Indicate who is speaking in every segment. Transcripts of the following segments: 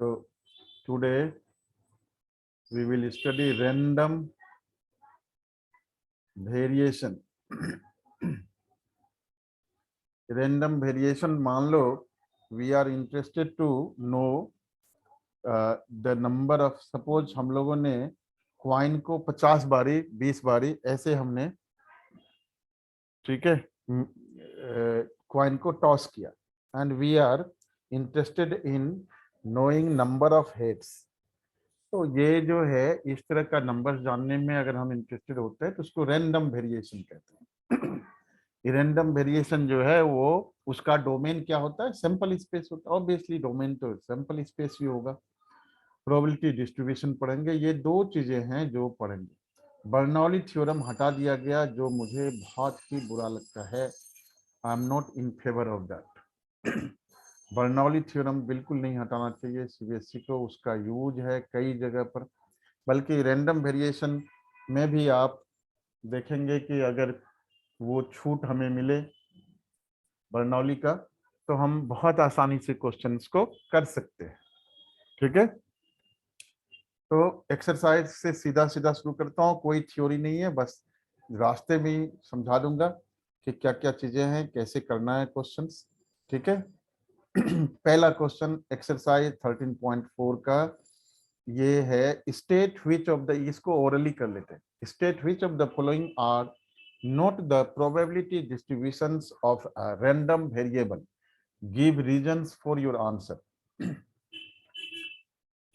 Speaker 1: So today we will study random variation. Random variation मान लो we are interested to know the number of, suppose हम लोगों ने coin को 50 बारी 20 बारी ऐसे हमने, ठीक है, क्वाइन को टॉस किया and we are interested in knowing number of heads. तो ये जो है इस तरह का नंबर जानने में अगर हम इंटरेस्टेड होते हैं तो उसको रैंडम वेरिएशन कहते हैं। रैंडम वेरिएशन जो है वो उसका डोमेन क्या होता है, सैंपल स्पेस होता है। ऑब्वियसली डोमेन तो सैंपल स्पेस ही होगा। प्रोबेबिलिटी डिस्ट्रीब्यूशन पढ़ेंगे, ये दो चीजें हैं जो पढ़ेंगे। बर्नौली थ्योरम हटा दिया गया जो मुझे बहुत ही बुरा लगता है। I am not in favour of that. Bernoulli theorem बिल्कुल नहीं हटाना चाहिए सीबीएसई को, उसका यूज है कई जगह पर। बल्कि रैंडम वेरिएशन में भी आप देखेंगे कि अगर वो छूट हमें मिले बर्नौली का तो हम बहुत आसानी से क्वेश्चंस को कर सकते हैं। ठीक है, तो एक्सरसाइज से सीधा सीधा शुरू करता हूँ। कोई थ्योरी नहीं है, बस रास्ते में समझा दूंगा कि क्या क्या चीजें हैं, कैसे करना है क्वेश्चंस। ठीक है। पहला क्वेश्चन एक्सरसाइज 13.4 का ये है, स्टेट व्हिच ऑफ द, इसको ओरली कर लेते हैं। State which of the following are not the probability distributions of a random variable, give reasons for your answer.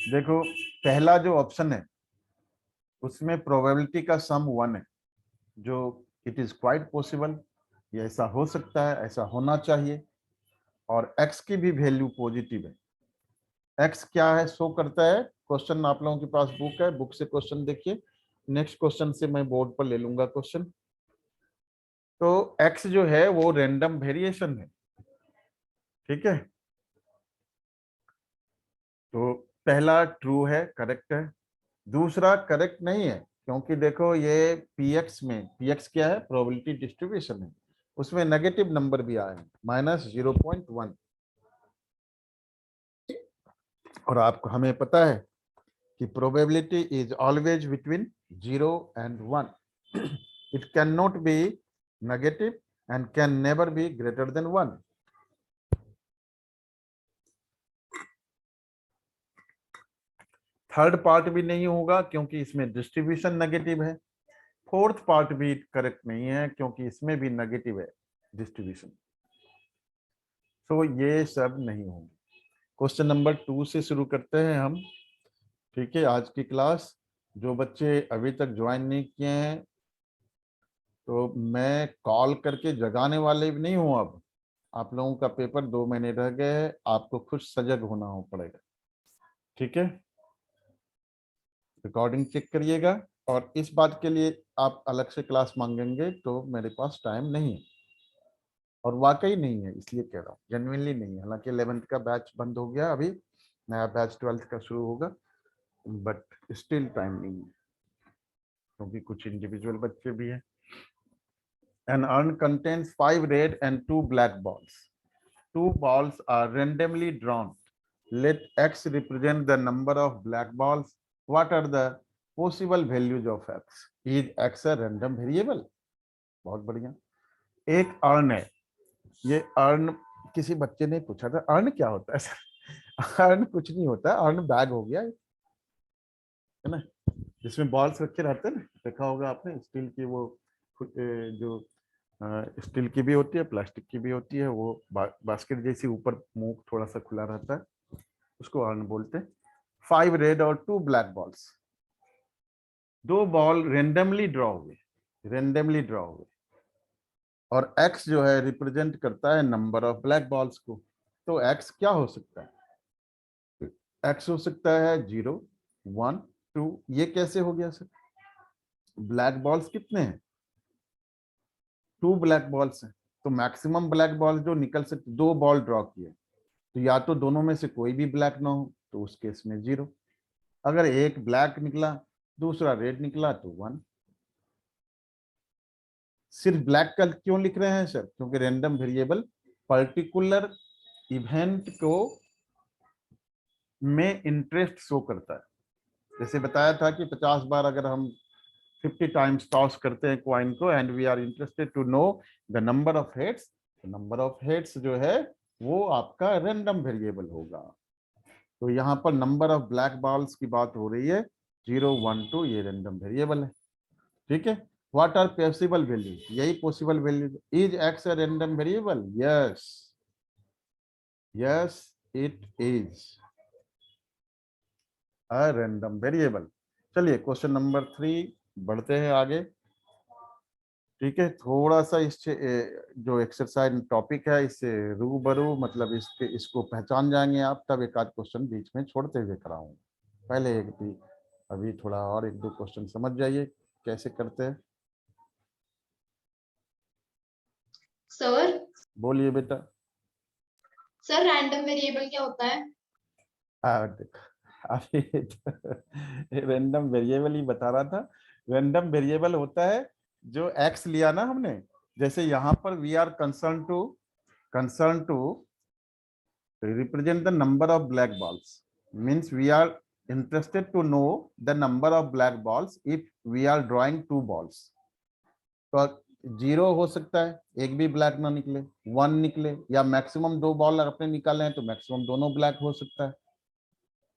Speaker 1: देखो पहला जो ऑप्शन है उसमें प्रोबेबिलिटी का सम 1 है, जो इट इज क्वाइट पॉसिबल, ये ऐसा हो सकता है, ऐसा होना चाहिए। और x की भी वैल्यू पॉजिटिव है। x क्या है शो करता है, क्वेश्चन आप लोगों के पास बुक है, बुक से क्वेश्चन देखिए। नेक्स्ट क्वेश्चन से मैं बोर्ड पर ले लूंगा क्वेश्चन। तो x जो है वो रैंडम वेरिएशन है। ठीक है, तो पहला ट्रू है, करेक्ट है। दूसरा करेक्ट नहीं है, क्योंकि देखो ये px में, px क्या है, प्रोबेबिलिटी डिस्ट्रीब्यूशन है, उसमें नेगेटिव नंबर भी आए हैं, -0.1। और आपको, हमें पता है कि probability is always between 0 and 1। It can not be negative and can never be greater than 1। Third part भी नहीं होगा क्योंकि इसमें डिस्ट्रीब्यूशन नेगेटिव है। फोर्थ पार्ट भी करेक्ट नहीं है क्योंकि इसमें भी नेगेटिव है डिस्ट्रीब्यूशन। तो ये सब नहीं होंगे। क्वेश्चन नंबर 2 से शुरू करते हैं हम। ठीक है, आज की क्लास जो बच्चे अभी तक ज्वाइन नहीं किए हैं तो मैं कॉल करके जगाने वाले भी नहीं हूं। अब आप लोगों का पेपर 2 महीने रह गए हैं, आपको खुद सजग होना हो पड़ेगा। ठीक है, रिकॉर्डिंग चेक करिएगा। और इस बात के लिए आप अलग से क्लास मांगेंगे तो मेरे पास टाइम नहीं है, और वाकई नहीं है, इसलिए कह रहा हूँ, जेन्युइनली नहीं है। हालांकि 11th का बैच बंद हो गया, अभी नया बैच 12th का शुरू होगा, बट स्टिल टाइम नहीं है क्योंकि कुछ इंडिविजुअल बच्चे भी हैं। An urn contains 5 red and 2 black balls. 2 balls are randomly drawn. Let x represent the number of black balls. What are the possible values of x? Is x a random variable? बहुत बढ़िया। एक earn है, ये earn किसी बच्चे ने पूछा था अर्न क्या होता है सर। अर्न कुछ नहीं होता, अर्न बैग हो गया है ना, जिसमें बॉल्स रखे रहते हैं ना, देखा होगा आपने। स्टील की वो जो स्टील की भी होती है, प्लास्टिक की भी होती है, वो बास्केट जैसी ऊपर मुंह थोड़ा सा खुला रहता है, उसको अर्न बोलते हैं। 5 रेड और 2 black balls, 2 ball randomly draw हुए, रेंडमली ड्रॉ हुए। और x जो है रिप्रेजेंट करता है नंबर ऑफ ब्लैक बॉल्स को। तो x क्या हो सकता है, x हो सकता है 0, 1, 2। ये कैसे हो गया सर, ब्लैक बॉल्स कितने हैं, 2 ब्लैक बॉल्स हैं, तो मैक्सिमम ब्लैक बॉल जो निकल सकते, 2 बॉल ड्रॉ किए तो या तो दोनों में से कोई भी ब्लैक ना हो तो उस केस में 0। अगर एक ब्लैक निकला दूसरा रेड निकला तो 1। सिर्फ ब्लैक का क्यों लिख रहे हैं सर, क्योंकि रैंडम वेरिएबल पर्टिकुलर इवेंट को में इंटरेस्ट शो करता है। जैसे बताया था कि 50 बार अगर हम 50 टाइम्स टॉस करते हैं क्वाइन को and we are interested to know the number of heads, number of heads जो है वो आपका रैंडम वेरिएबल होगा। तो यहाँ पर नंबर ऑफ ब्लैक बॉल्स की बात हो रही है, 0 1 2 ये रैंडम वेरिएबल है। ठीक है, व्हाट आर पॉसिबल वैल्यू, यही possible value. Is x a random variable? Yes, yes it is a random variable. चलिए क्वेश्चन नंबर 3 बढ़ते हैं आगे। ठीक है, थोड़ा सा इस जो एक्सरसाइज टॉपिक है इससे रूबरू, मतलब इसको पहचान जाएंगे आप, तब एक आध क्वेश्चन बीच में छोड़ते हुए कराऊंगा। पहले एक भी अभी थोड़ा और एक दो क्वेश्चन समझ जाइए कैसे करते हैं।
Speaker 2: सर
Speaker 1: बोलिए बेटा।
Speaker 2: सर रैंडम वेरिएबल क्या होता है?
Speaker 1: देखो अभी रैंडम वेरिएबल ही बता रहा था। रैंडम वेरिएबल होता है जो एक्स लिया ना हमने, जैसे यहाँ पर we are concern to represent the number of black balls, means we are interested to know the number of black balls if we are drawing two balls। तो 0 हो सकता है, एक भी ब्लैक ना निकले, 1 निकले, या मैक्सिमम 2 बॉल आपने निकाले हैं तो मैक्सिमम दोनों ब्लैक हो सकता है।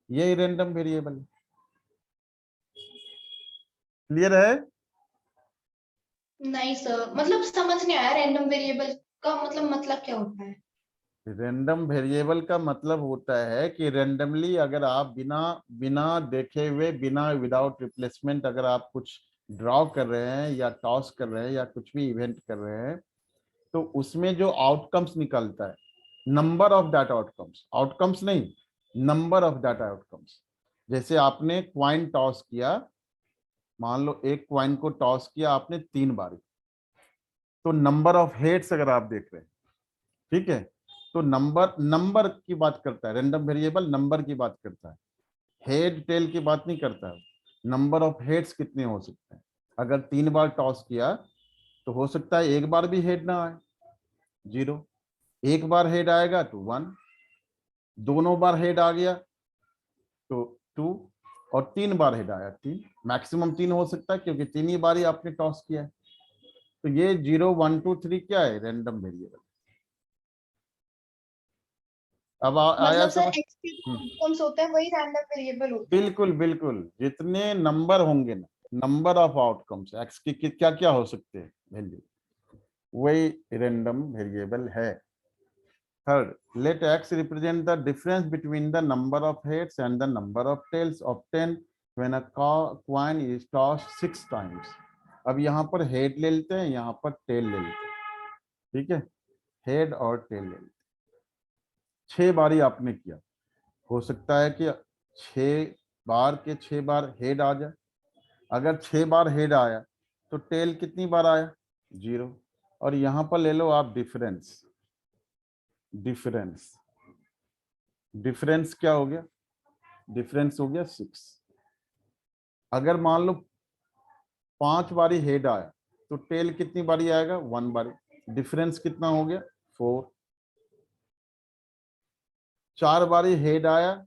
Speaker 1: यही रैंडम वेरिएबल है। क्लियर है?
Speaker 2: नहीं सर, मतलब समझ नहीं आया रैंडम वेरिएबल का मतलब क्या होता है?
Speaker 1: रैंडम वेरिएबल का मतलब होता है कि रैंडमली अगर आप बिना बिना देखे हुए, बिना विदाउट रिप्लेसमेंट अगर आप कुछ ड्रॉ कर रहे हैं या टॉस कर रहे हैं या कुछ भी इवेंट कर रहे हैं, तो उसमें जो आउटकम्स निकलता है, number of that outcomes, outcomes नहीं, नंबर ऑफ दैट आउटकम्स। जैसे आपने क्वाइन टॉस किया, मान लो एक क्वाइन को टॉस किया आपने 3 बार, तो नंबर ऑफ हेड्स अगर आप देख रहे हैं, ठीक है, तो नंबर नंबर की बात करता है, रैंडम वेरिएबल नंबर की बात करता है, हेड टेल की बात नहीं करता है। नंबर ऑफ हेड्स कितने हो सकते हैं? अगर 3 बार टॉस किया तो हो सकता है एक बार भी हेड ना आए, 0, एक बार हेड आएगा तो 1, दोनों बार हेड आ गया तो 2, और 3 बार हेड आया 3, मैक्सिमम 3 हो सकता है क्योंकि 3 ही बार ही आपने टॉस किया है। तो ये 0 1 2 3 क्या है? Random variable. अब आया
Speaker 2: मतलब सर
Speaker 1: समझ?
Speaker 2: एक्स के जो आउटकम्स होते हैं वही रैंडम वेरिएबल होते हैं?
Speaker 1: बिल्कुल बिल्कुल, जितने नंबर होंगे ना, नंबर ऑफ आउटकम्स एक्स की क्या क्या हो सकते हैं वैल्यू, वही रैंडम वेरिएबल है। Third, let x represent the difference between the number of heads and the number of tails obtained when a coin is tossed 6 times। अब यहाँ पर हेड ले लेते हैं, यहाँ पर टेल ले लेते हैं। ठीक है, हेड और टेल ले लेते हैं। 6 बारी आपने किया, हो सकता है कि 6 बार के 6 बार हेड आ जाए। अगर 6 बार हेड आया तो टेल कितनी बार आया? 0। और यहाँ पर ले लो आप डिफरेंस, डिफरेंस डिफरेंस क्या हो गया? डिफरेंस हो गया 6। अगर मान लो 5 बारी हेड आया तो टेल कितनी बारी आएगा? 1 बारी। डिफरेंस कितना हो गया? 4। 4 बारी हेड आया,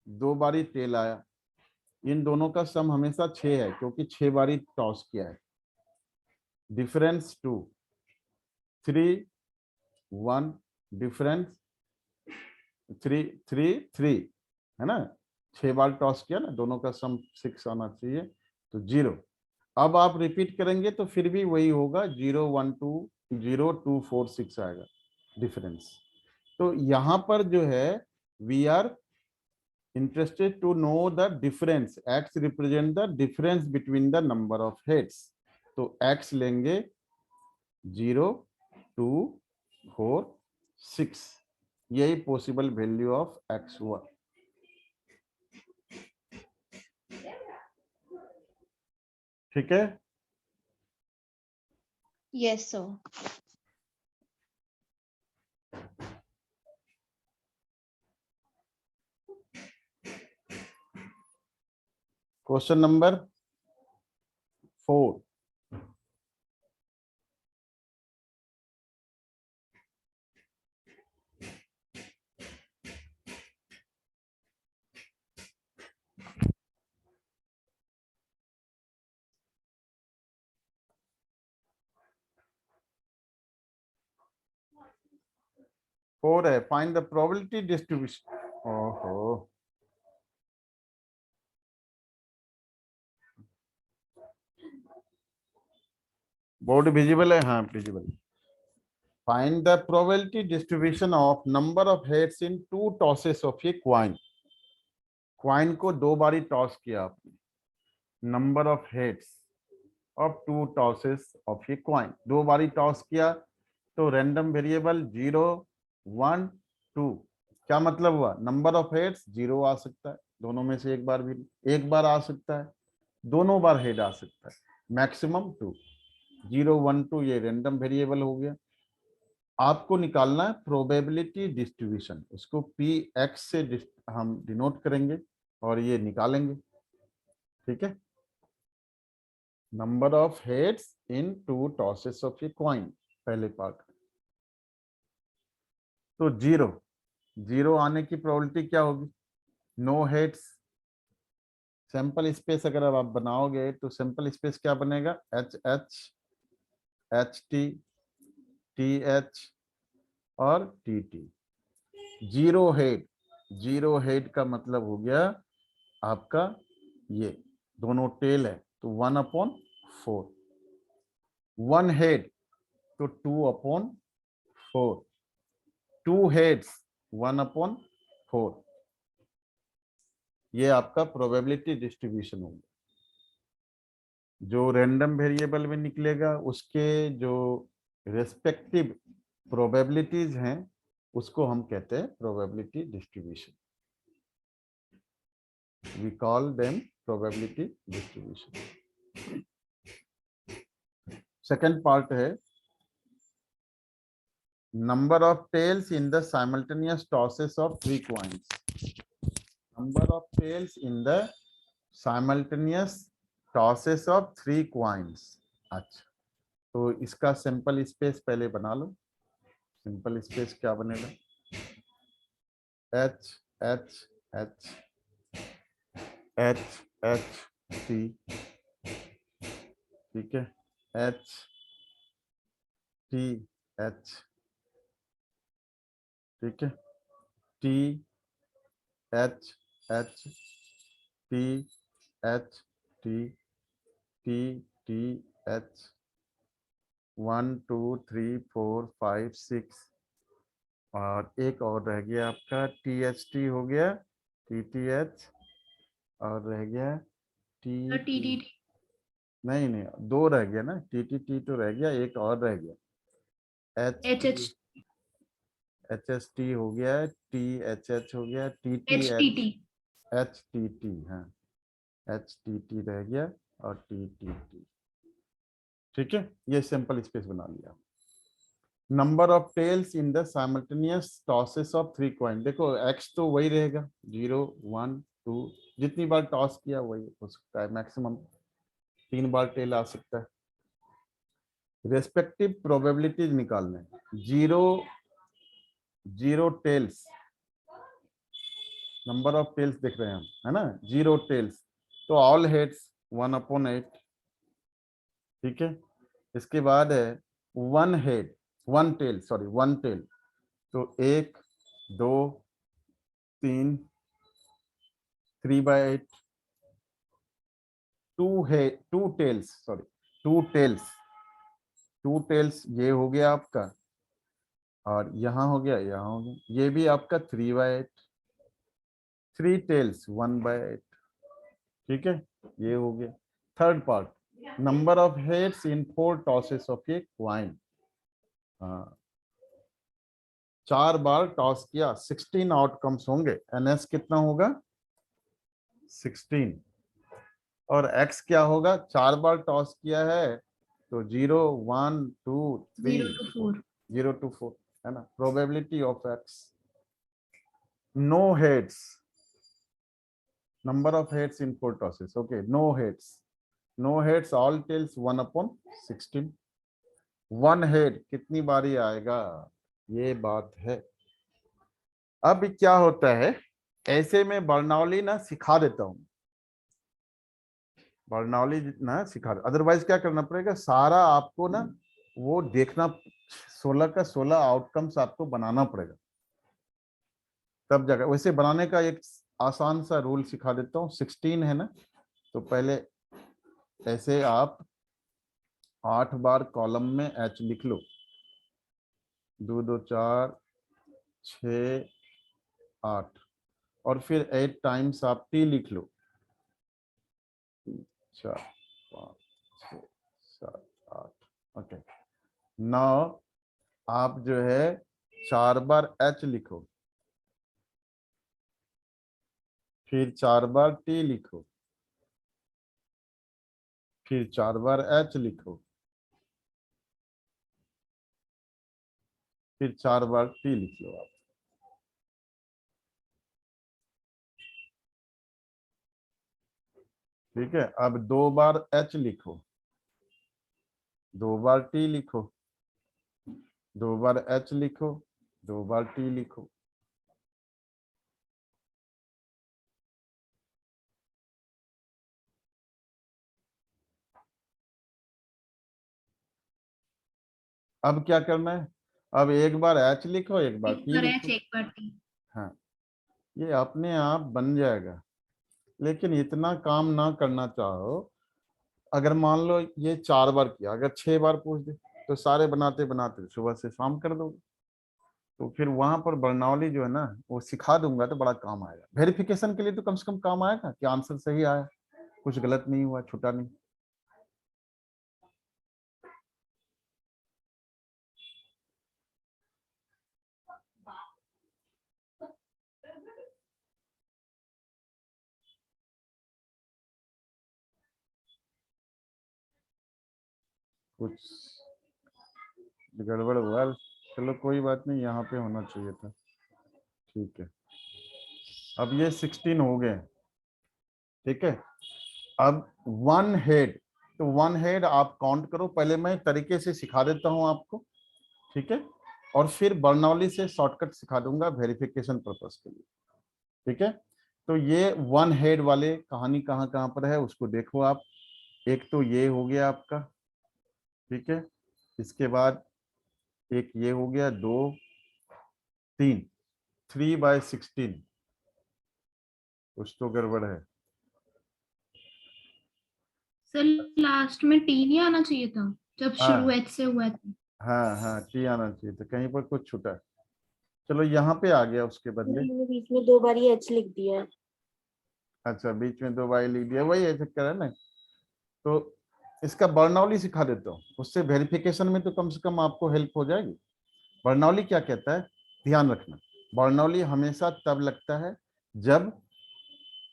Speaker 1: 2 बारी टेल आया, इन दोनों का सम हमेशा 6 है क्योंकि 6 बारी टॉस किया है। डिफरेंस 2, 3 1, डिफरेंस 3 3 3, है ना? 6 बार टॉस किया ना, दोनों का सम 6 आना चाहिए, तो 0। अब आप रिपीट करेंगे तो फिर भी वही होगा, 0 1 2 0 2 4 6 आएगा डिफरेंस। तो यहाँ पर जो है we are interested to know the difference, X represent the difference between the number of heads. तो एक्स लेंगे 0 2 4 6, यही पॉसिबल वैल्यू ऑफ एक्स हुआ। ठीक है,
Speaker 2: यस सर।
Speaker 1: Question number 4। 4 है, फाइंड द प्रोबेबिलिटी डिस्ट्रीब्यूशन। ओहो, बोर्ड विजिबल है? हाँ visible. Find the probability distribution of number of heads in 2 tosses of A coin. Coin को 2 बारी टॉस किया आपने, number of heads of 2 tosses of A coin, 2 बारी toss किया तो रैंडम वेरिएबल 0 1 2। क्या मतलब हुआ? नंबर ऑफ हेड्स 0 आ सकता है, दोनों में से एक बार भी, एक बार आ सकता है, दोनों बार हेड आ सकता है, मैक्सिमम 2। 0 1 2 ये रैंडम वेरिएबल हो गया। आपको निकालना है प्रोबेबिलिटी डिस्ट्रीब्यूशन, उसको पी एक्स से हम डिनोट करेंगे और ये निकालेंगे। ठीक है, number of heads in 2 tosses of a coin, पहले पार्ट। तो 0 आने की प्रोबेबिलिटी क्या होगी? No heads. सैंपल स्पेस अगर आप बनाओगे तो सैंपल स्पेस क्या बनेगा? H H, H T, T H और टी टी। 0 हेड का मतलब हो गया आपका ये दोनों टेल है तो 1/4। 1 हेड तो 2/4। 2 हेड्स 1/4। ये आपका प्रोबेबिलिटी डिस्ट्रीब्यूशन होगा। जो रैंडम वेरिएबल में निकलेगा उसके जो रेस्पेक्टिव प्रोबेबिलिटीज हैं उसको हम कहते हैं probability distribution. We call them probability distribution. Second part है number of tails in the simultaneous tosses of 3 coins. Number of tails in the simultaneous tosses of 3 coins. अच्छा, तो इसका सिंपल स्पेस पहले बना लो। सिंपल स्पेस क्या बनेगा? H H H H H T, ठीक है, एच टी एच, ठीक है, T H H T H T, T T H, 1 2 3 4 5 6, और एक और रह गया आपका टी एच टी हो गया, टी टी एच, और रह गया टी टी, नहीं नहीं 2 रह गया ना, टी टी टी तो रह गया, एक और रह गया H
Speaker 2: H
Speaker 1: H S T हो गया, टी एच एच हो गया, T T
Speaker 2: H T
Speaker 1: H,
Speaker 2: T
Speaker 1: H T T, हाँ एच टी टी रह गया और टी टी टी। ठीक है, ये सिंपल स्पेस बना लिया। Number of tails in the simultaneous tosses of 3 coin. देखो एक्स तो वही रहेगा 0 1 2, जितनी बार टॉस किया वही हो सकता है, मैक्सिमम 3 बार टेल आ सकता है। रेस्पेक्टिव प्रोबेबिलिटीज निकालने, 0 टेल्स, नंबर ऑफ टेल्स देख रहे हैं हम, है ना, 0 टेल्स तो ऑल हेड्स 1/8। ठीक है, इसके बाद है 1 हेड, 1 टेल, सॉरी 1 टेल तो 1 2 3, 3/8। 2 head, 2 tails, sorry 2 tails, 2 tails ये हो गया आपका, और यहाँ हो गया, यहाँ हो गया, ये भी आपका 3/8। 3 टेल्स 1/8। ठीक है, ये हो गया। Third part, number of heads in 4 tosses of A coin. हाँ, 4 बार टॉस किया, 16 आउटकम्स होंगे, एनएस कितना होगा? 16। और एक्स क्या होगा? 4 बार टॉस किया है तो 0 1 2 3
Speaker 2: 0 to 4
Speaker 1: 0 to 4, है ना। Probability of X, no heads, number of heads in 4 tosses, okay, no heads all tails 1/16। 1 head कितनी बारी आएगा, ये बात है। अब क्या होता है, ऐसे में बर्नौली ना सिखा देता हूं, बर्नौली ना सिखा, अदरवाइज क्या करना पड़ेगा, सारा आपको ना वो देखना, 16 का 16 आउटकम्स आपको बनाना पड़ेगा। तब जाकर। वैसे बनाने का एक आसान सा रूल सिखा देता हूँ। 16 है ना, तो पहले ऐसे आप 8 बार कॉलम में एच लिख लो, 2 2 4 6 8, और फिर 8 टाइम्स आप टी लिख लो, 3 4 5 6 7 8। ओके, नाउ आप जो है 4 बार एच लिखो, फिर 4 बार टी लिखो, फिर 4 बार एच लिखो, फिर 4 बार टी लिख लो आप। ठीक है, अब 2 बार एच लिखो, 2 बार टी लिखो, 2 बार एच लिखो, 2 बार टी लिखो। अब क्या करना है, अब एक बार एच लिखो, एक बार
Speaker 2: एक
Speaker 1: टी
Speaker 2: बार एच
Speaker 1: लिखो।
Speaker 2: एक बार टी।
Speaker 1: हाँ, ये अपने आप बन जाएगा। लेकिन इतना काम ना करना चाहो। अगर मान लो ये 4 बार किया, अगर 6 बार पूछ दे तो सारे बनाते बनाते सुबह से शाम कर दोगे। तो फिर वहां पर बर्नौली जो है ना, वो सिखा दूंगा तो बड़ा काम आएगा। वेरिफिकेशन के लिए तो कम से कम काम आएगा कि आंसर सही आया, कुछ गलत नहीं हुआ, छूटा नहीं। कुछ गड़बड़ हुआ, चलो कोई बात नहीं, यहाँ पे होना चाहिए था। ठीक है, अब ये 16 हो गए। ठीक है, अब 1 हेड, तो 1 हेड आप काउंट करो। पहले मैं तरीके से सिखा देता हूं आपको, ठीक है, और फिर बर्नौली से शॉर्टकट सिखा दूंगा वेरिफिकेशन पर्पस के लिए। ठीक है, तो ये 1 हेड वाले कहानी कहाँ कहाँ पर है उसको देखो आप। एक तो ये हो गया आपका, ठीक है, इसके बाद एक ये हो गया, 2 3, 3/16, कुछ तो गड़बड़ है।
Speaker 2: सर लास्ट में टी नहीं आना चाहिए था जब शुरू
Speaker 1: हाँ
Speaker 2: एच से हुआ था।
Speaker 1: हाँ हाँ, टी आना चाहिए था, कहीं पर कुछ छूटा। चलो यहाँ पे आ गया उसके बदले।
Speaker 3: मैंने बीच में 2 बार ही एच लिख दिया है।
Speaker 1: अच्छा, बीच में 2 बार लिख दिया, वही चक्कर है ना। तो इसका बर्नौली सिखा देता हूँ, उससे वेरिफिकेशन में तो कम से कम आपको हेल्प हो जाएगी। बर्नौली क्या कहता है, ध्यान रखना, बर्नौली हमेशा तब लगता है जब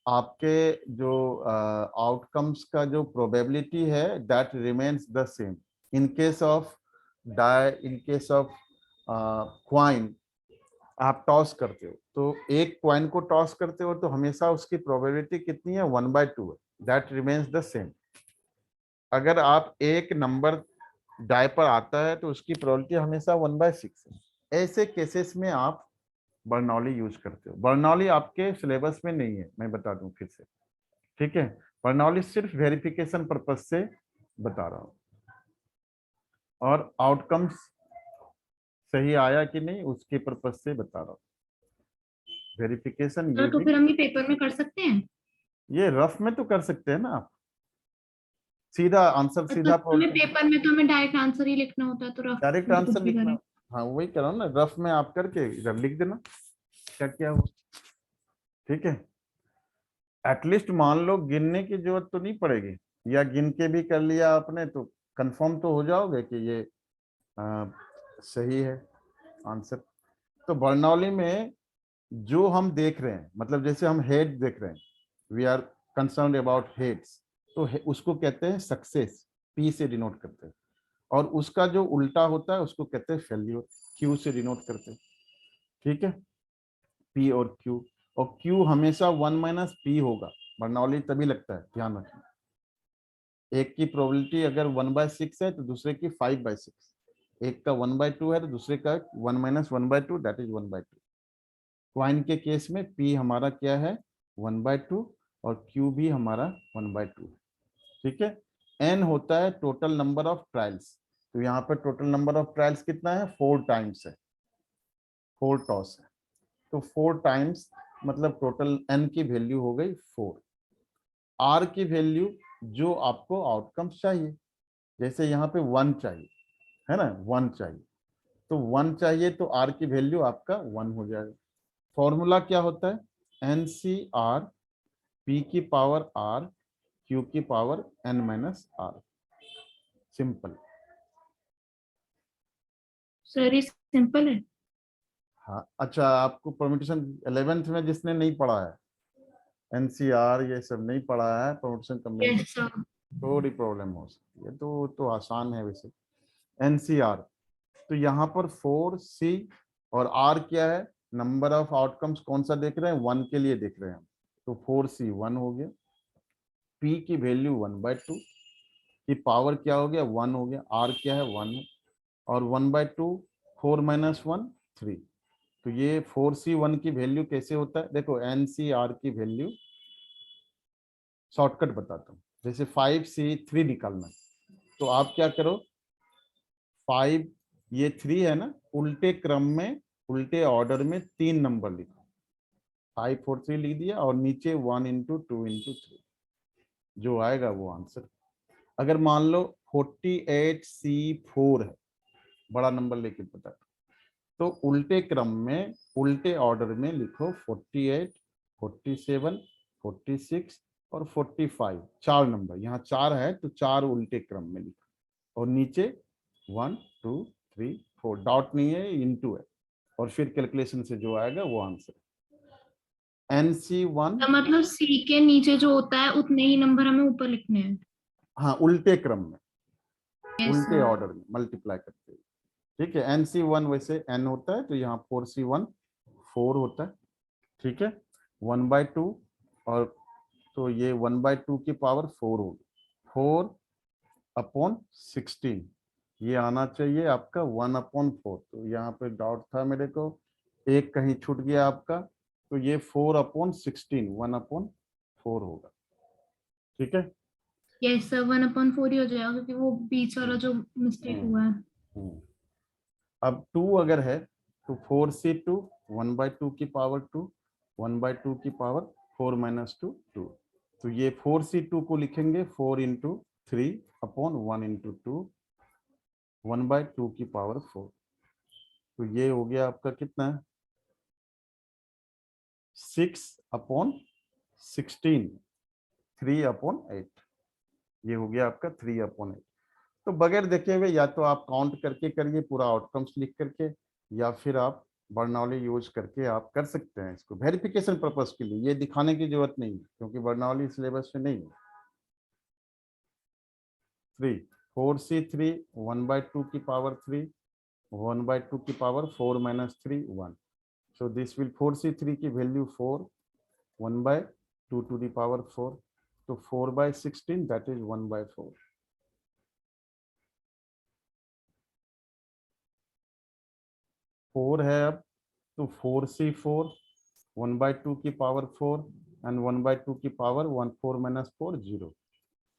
Speaker 1: आपके जो आउटकम्स का जो प्रोबेबिलिटी है that remains the same. In case of in case of coin, आप टॉस करते हो, तो एक क्वाइन को टॉस करते हो तो हमेशा उसकी प्रोबेबिलिटी कितनी है, 1/2 है, दैट रिमेन्स द सेम। अगर आप एक नंबर डाई पर आता है तो उसकी प्रोबेबिलिटी हमेशा 1/6 है। ऐसे केसेस में आप बर्नौली यूज करते हो। बर्नौली आपके सिलेबस में नहीं है, मैं बता दूं फिर से। ठीक है, बर्नौली सिर्फ वेरिफिकेशन पर्पज से बता रहा हूं, और आउटकम्स सही आया कि नहीं उसके पर्पज से बता रहा हूं। वेरिफिकेशन
Speaker 2: सर तो
Speaker 1: यूजिंग,
Speaker 2: फिर हम ये पेपर में कर सकते हैं।
Speaker 1: ये रफ में तो कर सकते हैं ना आप, सीधा आंसर,
Speaker 2: अच्छा
Speaker 1: सीधा
Speaker 2: हमें
Speaker 1: प्रॉब्लम,
Speaker 2: पेपर में तो हमें डायरेक्ट आंसर ही लिखना होता है तो रफ
Speaker 1: डायरेक्ट
Speaker 2: में तो
Speaker 1: आंसर
Speaker 2: कुछ भी
Speaker 1: लिखना।
Speaker 2: करें।
Speaker 1: हाँ वही करो ना, रफ में आप करके इधर लिख देना क्या क्या हुआ। ठीक है, एटलीस्ट मान लो गिनने की जरूरत तो नहीं पड़ेगी, या गिन के भी कर लिया आपने तो कंफर्म तो हो जाओगे कि ये आ, सही है आंसर। तो बर्नौली में जो हम देख रहे हैं, मतलब जैसे हम हेड देख रहे हैं, we are concern about heads, तो उसको कहते हैं सक्सेस, पी से डिनोट करते हैं। और उसका जो उल्टा होता है उसको कहते हैं फेल्यूर, क्यू से डिनोट करते हैं। ठीक है, पी और क्यू, और क्यू हमेशा 1 - p होगा। बर्नौली तभी लगता है, ध्यान रखना। एक की प्रोबेबिलिटी अगर 1/6 है तो दूसरे की 5/6, एक का 1/2 है तो दूसरे का 1 - 1/2, दैट इज 1/2। क्वाइन के केस में p हमारा क्या है, 1/2, और q भी हमारा 1/2 है। ठीक है, n होता है टोटल नंबर ऑफ ट्रायल्स, तो यहाँ पर टोटल नंबर ऑफ ट्रायल्स कितना है, 4 टाइम्स है, 4 टॉस है। तो 4 टाइम्स मतलब टोटल n की वैल्यू हो गई 4। r की वैल्यू जो आपको आउटकम्स चाहिए, जैसे यहाँ पे 1 चाहिए, है ना, 1 चाहिए, तो 1 चाहिए तो r की वैल्यू आपका 1 हो जाएगा। फॉर्मूला क्या होता है, NCR p की पावर r q की power n minus r। Simple.
Speaker 4: Sir ये सिंपल है।
Speaker 1: हाँ अच्छा, आपको परम्यूटेशन 11th में जिसने नहीं पढ़ा है, एनसीआर ये सब नहीं पढ़ा है, परम्यूटेशन कम्बिनेशन,
Speaker 4: यस सर।
Speaker 1: थोड़ी प्रॉब्लम हो सकती है, तो आसान है वैसे। एनसीआर, तो यहाँ पर 4C और R क्या है, नंबर ऑफ आउटकम्स कौन सा देख रहे हैं, 1 के लिए देख रहे हैं, तो 4C 1 हो गया, P की वैल्यू 1/2 की पावर क्या हो गया, 1 हो गया, R क्या है 1 है, और 1/2 4 माइनस 1 3। तो ये 4C1 की वैल्यू कैसे होता है, देखो NCR की वैल्यू शॉर्टकट बताता हूँ। जैसे 5C3 निकालना है, तो आप क्या करो, 5 ये 3 है ना, उल्टे क्रम में उल्टे ऑर्डर में 3 नंबर लिखो, 5 4 3 लिख दिया, और नीचे 1 इंटू 2 इंटू 3, जो आएगा वो आंसर। अगर मान लो 48C4 है, बड़ा नंबर लेके बता, तो उल्टे क्रम में उल्टे ऑर्डर में लिखो 48 47 46 और 45, 4 नंबर, यहाँ 4 है तो 4 उल्टे क्रम में लिखो, और नीचे 1 2 3 4, डॉट नहीं है, इनटू है, और फिर कैलकुलेशन से जो आएगा वो आंसर। NC1,
Speaker 4: तो मतलब सी के नीचे जो होता है उतने ही नंबर हमें ऊपर लिखने हैं।
Speaker 1: हाँ उल्टे क्रम में
Speaker 4: यस
Speaker 1: उल्टे
Speaker 4: सर।
Speaker 1: ऑर्डर में मल्टीप्लाई करते हैं, ठीक है। NC1 वैसे n होता है, तो यहाँ 4C1 4 होता है, ठीक है, 1/2, और तो ये 1/2 की पावर 4 होगी, 4/16, ये आना चाहिए आपका 1/4, तो यहाँ पे डॉट था मेरे को, एक कहीं छूट गया आपका, तो ये 4/16 1/4 होगा, ठीक है।
Speaker 4: यस सर 1/4 ही हो जाएगा क्योंकि वो बीच वाला जो मिस्टेक हुआ है।
Speaker 1: हम्म। अब 2 अगर है तो 4C2 1/2 की पावर 2, 1/2 की पावर 4 माइनस 2 2, तो ये 4C2 को लिखेंगे 4 इंटू 3/1 इंटू 2, 1/2 की पावर 4, तो ये हो गया आपका कितना है, 6/16, 3/8, ये हो गया आपका 3/8। तो बगैर देखे हुए या तो आप काउंट करके करिए पूरा आउटकम्स लिख करके, या फिर आप बर्नौली यूज करके आप कर सकते हैं इसको वेरिफिकेशन पर्पस के लिए, ये दिखाने की जरूरत नहीं है क्योंकि बर्नौली सिलेबस में नहीं है। 3 4C3 1/2 की पावर 3, 1/2 की power 4 minus 3 1, so this will 4C3 की वैल्यू 4, 1/2 to the power 4, तो 4/16 that is 1/4। 4 है अब, तो 4C4 1/2 की पावर 4 एंड 1/2 की power 1 4 minus 4 0,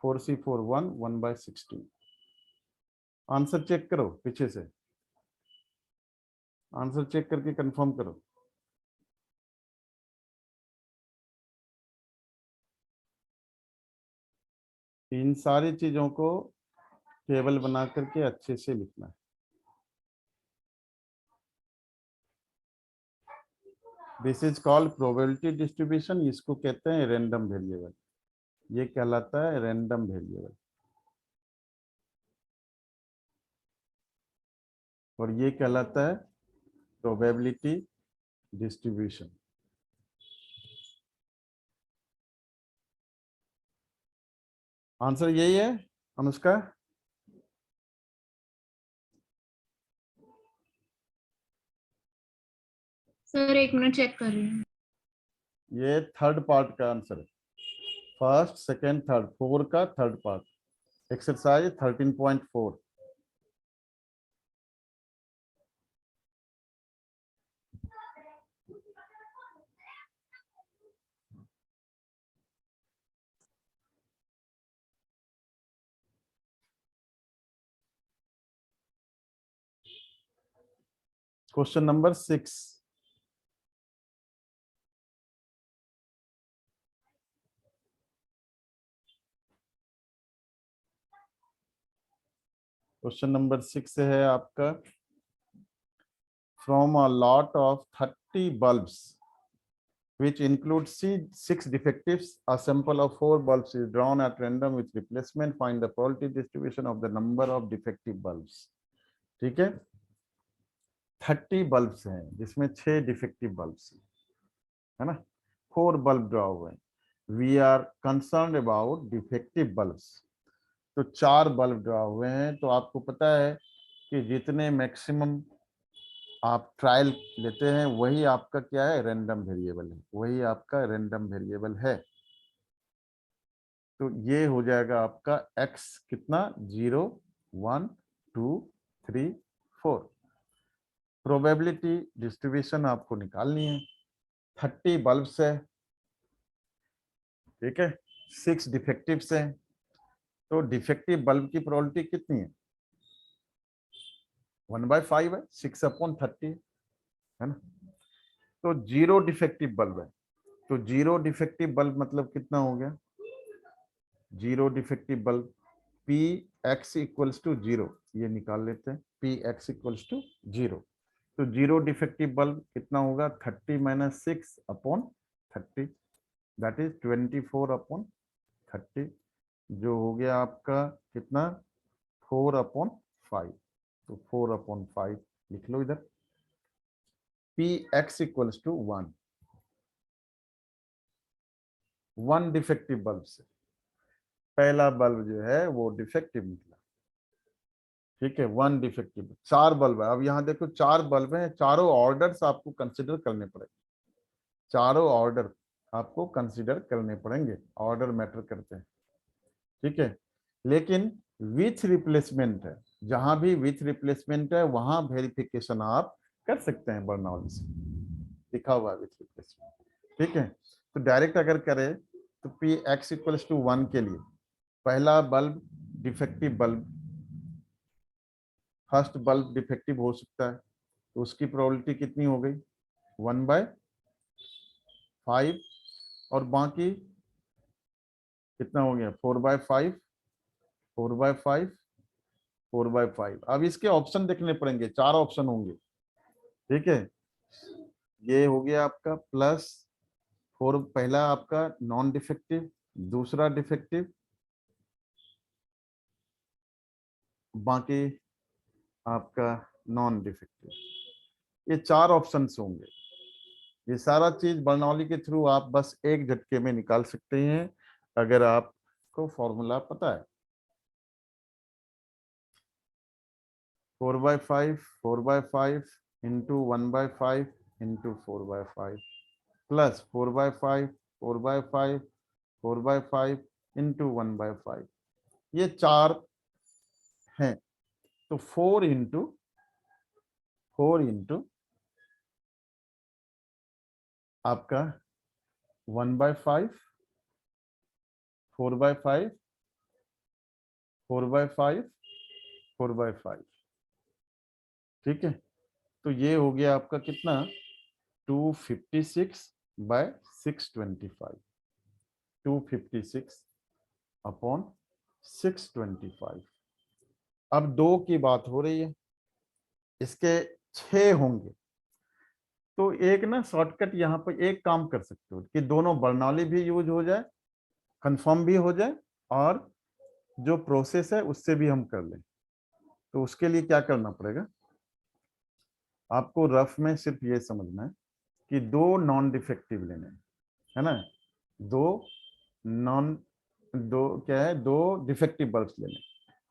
Speaker 1: 4C4 1 1/16। Answer check करो पीछे से, आंसर चेक करके कंफर्म करो। इन सारी चीजों को टेबल बना करके अच्छे से लिखना है। This is called probability distribution, इसको कहते हैं रैंडम वेरिएबल, ये कहलाता है रैंडम वेरिएबल, और ये कहलाता है प्रोबेबिलिटी डिस्ट्रीब्यूशन। आंसर यही है अनुष्का।
Speaker 4: सर एक मिनट चेक कर रही हूँ।
Speaker 1: ये थर्ड पार्ट का आंसर है, फर्स्ट सेकंड थर्ड, 4 का third part, exercise 13.4। Question number 6, question number 6 है आपका, from a lot of 30 bulbs which includes 6 defectives, a sample of 4 bulbs is drawn at random with replacement. Find the probability distribution of the number of defective bulbs. ठीक है, 30 bulbs हैं जिसमें 6 defective bulbs है ना, 4 bulb draw हुए हैं. We are concern about defective bulbs. तो 4 bulb draw हुए हैं. तो आपको पता है कि जितने मैक्सिमम आप ट्रायल लेते हैं वही आपका क्या है, रैंडम वेरिएबल है, वही आपका रैंडम वेरिएबल है. तो ये हो जाएगा आपका x कितना, 0 1 2 3 4. प्रोबेबिलिटी डिस्ट्रीब्यूशन आपको निकालनी है. 30 बल्ब्स है, ठीक है, 6 डिफेक्टिव्स हैं. तो डिफेक्टिव बल्ब की प्रोबेबिलिटी कितनी है, 1/5 है, 6/30 है ना. तो 0 डिफेक्टिव बल्ब है. तो 0 डिफेक्टिव बल्ब मतलब कितना हो गया, 0 defective bulb P X equals to 0, ये निकाल लेते हैं, पी एक्स इक्वल्स टू 0. तो 0 डिफेक्टिव बल्ब कितना होगा, 30 - 6/30, दैट इज 24/30, जो हो गया आपका कितना, 4/5. तो 4/5 लिख लो इधर. P X equals to 1 defective bulb से पहला बल्ब जो है वो डिफेक्टिव निकला, ठीक है, 1 डिफेक्टिव. 4 बल्ब है. अब यहाँ देखो 4 बल्ब हैं, चारों ऑर्डर्स आपको कंसिडर करने पड़ेंगे, चारों ऑर्डर आपको कंसिडर करने पड़ेंगे, ऑर्डर मैटर करते हैं, ठीक है. लेकिन विथ रिप्लेसमेंट है, जहां भी विथ रिप्लेसमेंट है वहां वेरिफिकेशन आप कर सकते हैं बर्नौली से, लिखा हुआ है विथ रिप्लेसमेंट, ठीक है. तो डायरेक्ट अगर करें तो पी एक्स इक्वल्स टू 1 के लिए पहला bulb defective bulb, first bulb defective हो सकता है, तो उसकी प्रोबेबिलिटी कितनी हो गई, 1/5. और बाकी कितना हो गया, 4/5 4/5 4/5. अब इसके ऑप्शन देखने पड़ेंगे, 4 ऑप्शन होंगे, ठीक है. ये हो गया आपका +4, पहला आपका नॉन डिफेक्टिव, दूसरा डिफेक्टिव, बाकी आपका नॉन डिफेक्टिव. ये 4 ऑप्शंस होंगे. ये सारा चीज बर्नौली के थ्रू आप बस एक झटके में निकाल सकते हैं अगर आपको फॉर्मूला पता है. 4/5 4/5 इंटू 1/5 इंटू 4/5 प्लस 4/5 4/5 4/5 इंटू 1/5. ये 4 हैं. तो 4 इंटू आपका 1/5 4/5 4/5 4/5, ठीक है. तो ये हो गया आपका कितना, 256/625, 256/625. अब 2 की बात हो रही है, इसके 6 होंगे. तो एक ना शॉर्टकट यहाँ पर एक काम कर सकते हो कि दोनों बर्नौली भी यूज हो जाए, कंफर्म भी हो जाए, और जो प्रोसेस है उससे भी हम कर लें. तो उसके लिए क्या करना पड़ेगा, आपको रफ में सिर्फ ये समझना है कि 2 नॉन डिफेक्टिव लेने हैं, है ना, 2 क्या है, 2 डिफेक्टिव बल्ब्स लेने,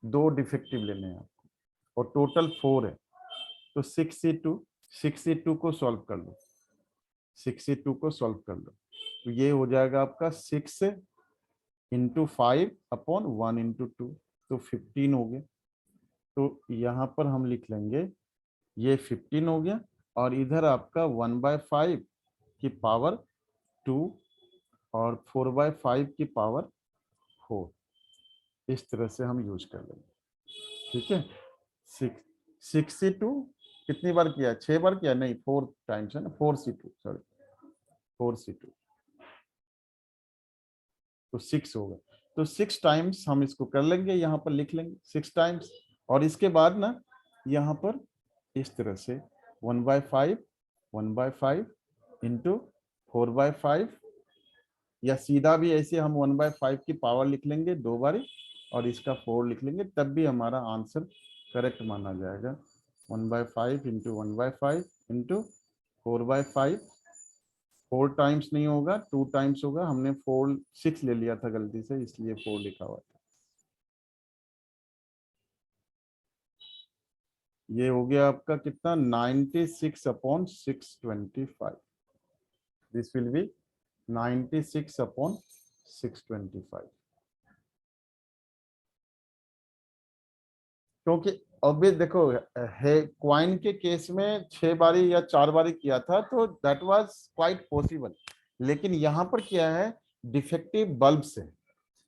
Speaker 1: 2 डिफेक्टिव लेने हैं आपको, और टोटल 4 है. तो 62 को सॉल्व कर लो, 62 को सॉल्व कर लो. तो ये हो जाएगा आपका 6 इंटू 5/1 इंटू 2, तो 15 हो गया. तो यहाँ पर हम लिख लेंगे ये 15 हो गया, और इधर आपका 1/5 की पावर 2 और 4/5 की पावर 4, इस तरह से हम यूज कर लेंगे, ठीक है. 62 कितनी बार किया, 6 बार किया, नहीं 4 टाइम्स है ना, 4c2, सॉरी 4c2, तो 6 होगा. तो 6 टाइम्स हम इसको कर लेंगे, यहाँ पर लिख लेंगे 6 टाइम्स और इसके बाद ना यहाँ पर इस तरह से 1/5 इंटू 4/5, या सीधा भी ऐसे हम 1/5 की पावर लिख लेंगे 2 बारी और इसका 4 लिख लेंगे, तब भी हमारा आंसर करेक्ट माना जाएगा। 1/5 इंटू 1/5 इंटू 4/5, 4 टाइम्स नहीं होगा 2 टाइम्स होगा, हमने 6 ले लिया था गलती से, इसलिए 4 लिखा हुआ था। ये हो गया आपका कितना 96/625। दिस विल बी 96/625, क्योंकि अभी देखो है क्वाइन के केस में 6 बारी या 4 बारी किया था तो दैट वाज क्वाइट पॉसिबल, लेकिन यहाँ पर क्या है डिफेक्टिव बल्ब से,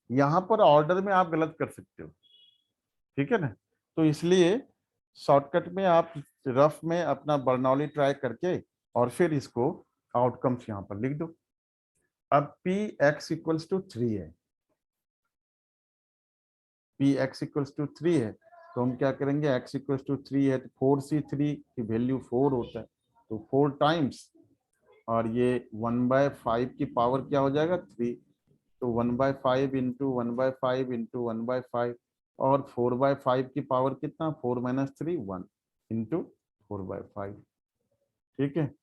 Speaker 1: यहाँ पर ऑर्डर में आप गलत कर सकते हो, ठीक है ना। तो इसलिए शॉर्टकट में आप रफ में अपना बर्नौली ट्राई करके और फिर इसको आउटकम्स यहाँ पर लिख दो। अब Px इक्वल्स टू 3 है, Px इक्वल्स टू 3 है, तो हम क्या करेंगे x इक्वल्स टू 3 है तो 4c3 की वैल्यू 4 होता है, तो 4 टाइम्स, और ये 1/5 की पावर क्या हो जाएगा 3, तो 1/5 इंटू 1/5 इंटू 1/5, और 4/5 की पावर कितना 4 माइनस 3 1 इंटू 4/5, ठीक है।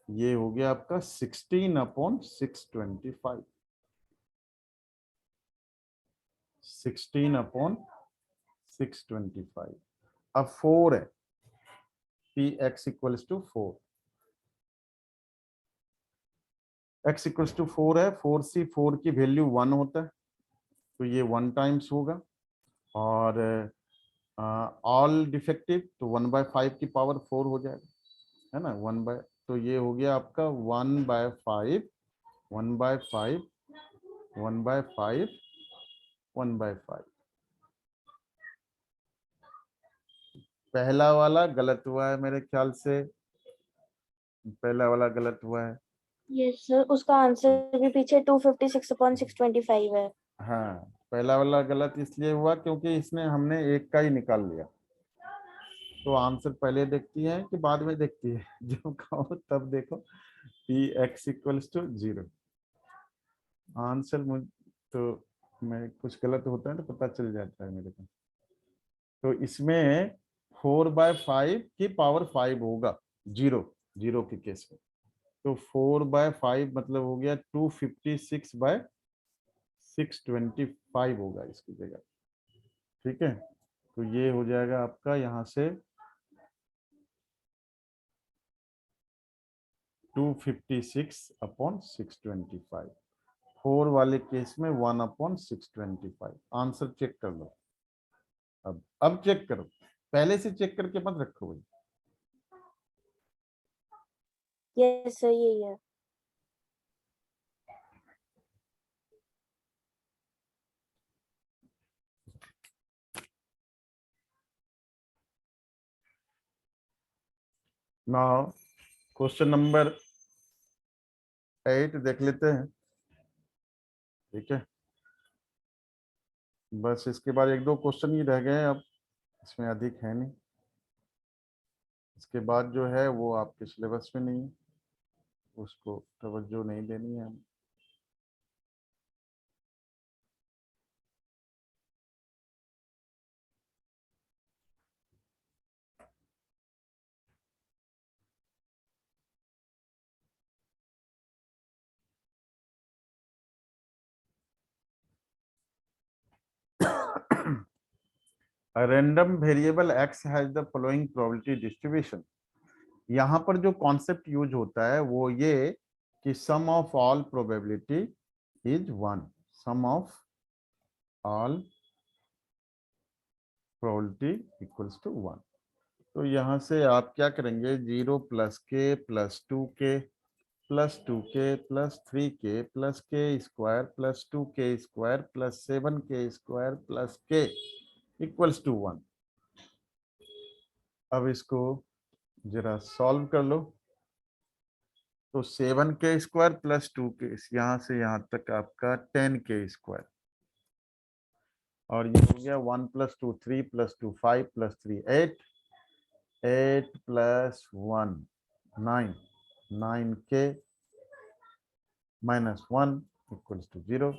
Speaker 1: ये हो गया आपका 16/625, 16/625। अब 4 है, Px equals to 4, x equals to 4 है, 4c 4 की वैल्यू 1 होता है, तो ये 1 टाइम्स होगा, और ऑल डिफेक्टिव तो 1/5 की पावर 4 हो जाएगा, है ना। तो ये हो गया आपका 1/5 1/5 1/5 1/5। पहला वाला गलत हुआ है मेरे ख्याल से, पहला वाला गलत हुआ है।
Speaker 3: यस सर, उसका आंसर भी पीछे 256/625 है।
Speaker 1: हाँ, पहला वाला गलत इसलिए हुआ क्योंकि इसने हमने एक का ही निकाल लिया, तो आंसर पहले देखती है कि बाद में देखती है, जब कहो तब देखो। Px इक्वल्स टू 0 आंसर, मुझ तो मैं कुछ गलत होता है तो पता चल जाता है मेरे को, तो इसमें 4/5 की पावर 5 होगा, 0 के केस में, तो 4/5 मतलब हो गया 256/625 होगा इसकी जगह, ठीक है। तो ये हो जाएगा आपका यहाँ से 256/625, 4 वाले केस में 1/625। आंसर चेक कर लो, अब चेक करो, पहले से चेक करके मत रखो भाई।
Speaker 3: यस सर, यही है।
Speaker 1: नाउ क्वेश्चन नंबर 8 देख लेते हैं, ठीक है। बस इसके बाद 1-2 क्वेश्चन ही रह गए, अब इसमें अधिक है नहीं, इसके बाद जो है वो आपके सिलेबस में नहीं है, उसको तवज्जो नहीं देनी है। A random variable x has the following probability distribution। यहाँ पर जो कॉन्सेप्ट यूज होता है वो ये कि sum of all probability is 1, sum of all probability equals to 1। तो यहाँ से आप क्या करेंगे 0 plus K plus 2k plus 2k plus 3k plus k square plus 2k square plus 7k square plus k equals to 1। अब इसको जरा solve कर लो, तो 7k स्क्वायर प्लस 2k, यहाँ से यहाँ तक आपका 10k स्क्वायर, और ये हो गया 1 + 2 3 + 2 5 + 3 8 8 + 1 9 9k -1 = 0।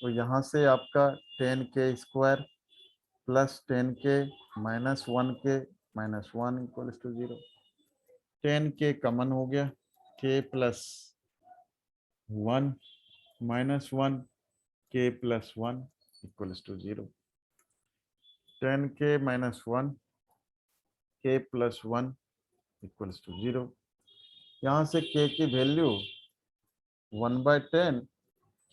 Speaker 1: तो यहाँ से आपका 10k² + 10k -1k -1 = 0। 10k common हो गया, k + 1 -1 k + 1 = 0। 10k -1 k + 1 = 0। यहाँ से k की वैल्यू 1/10,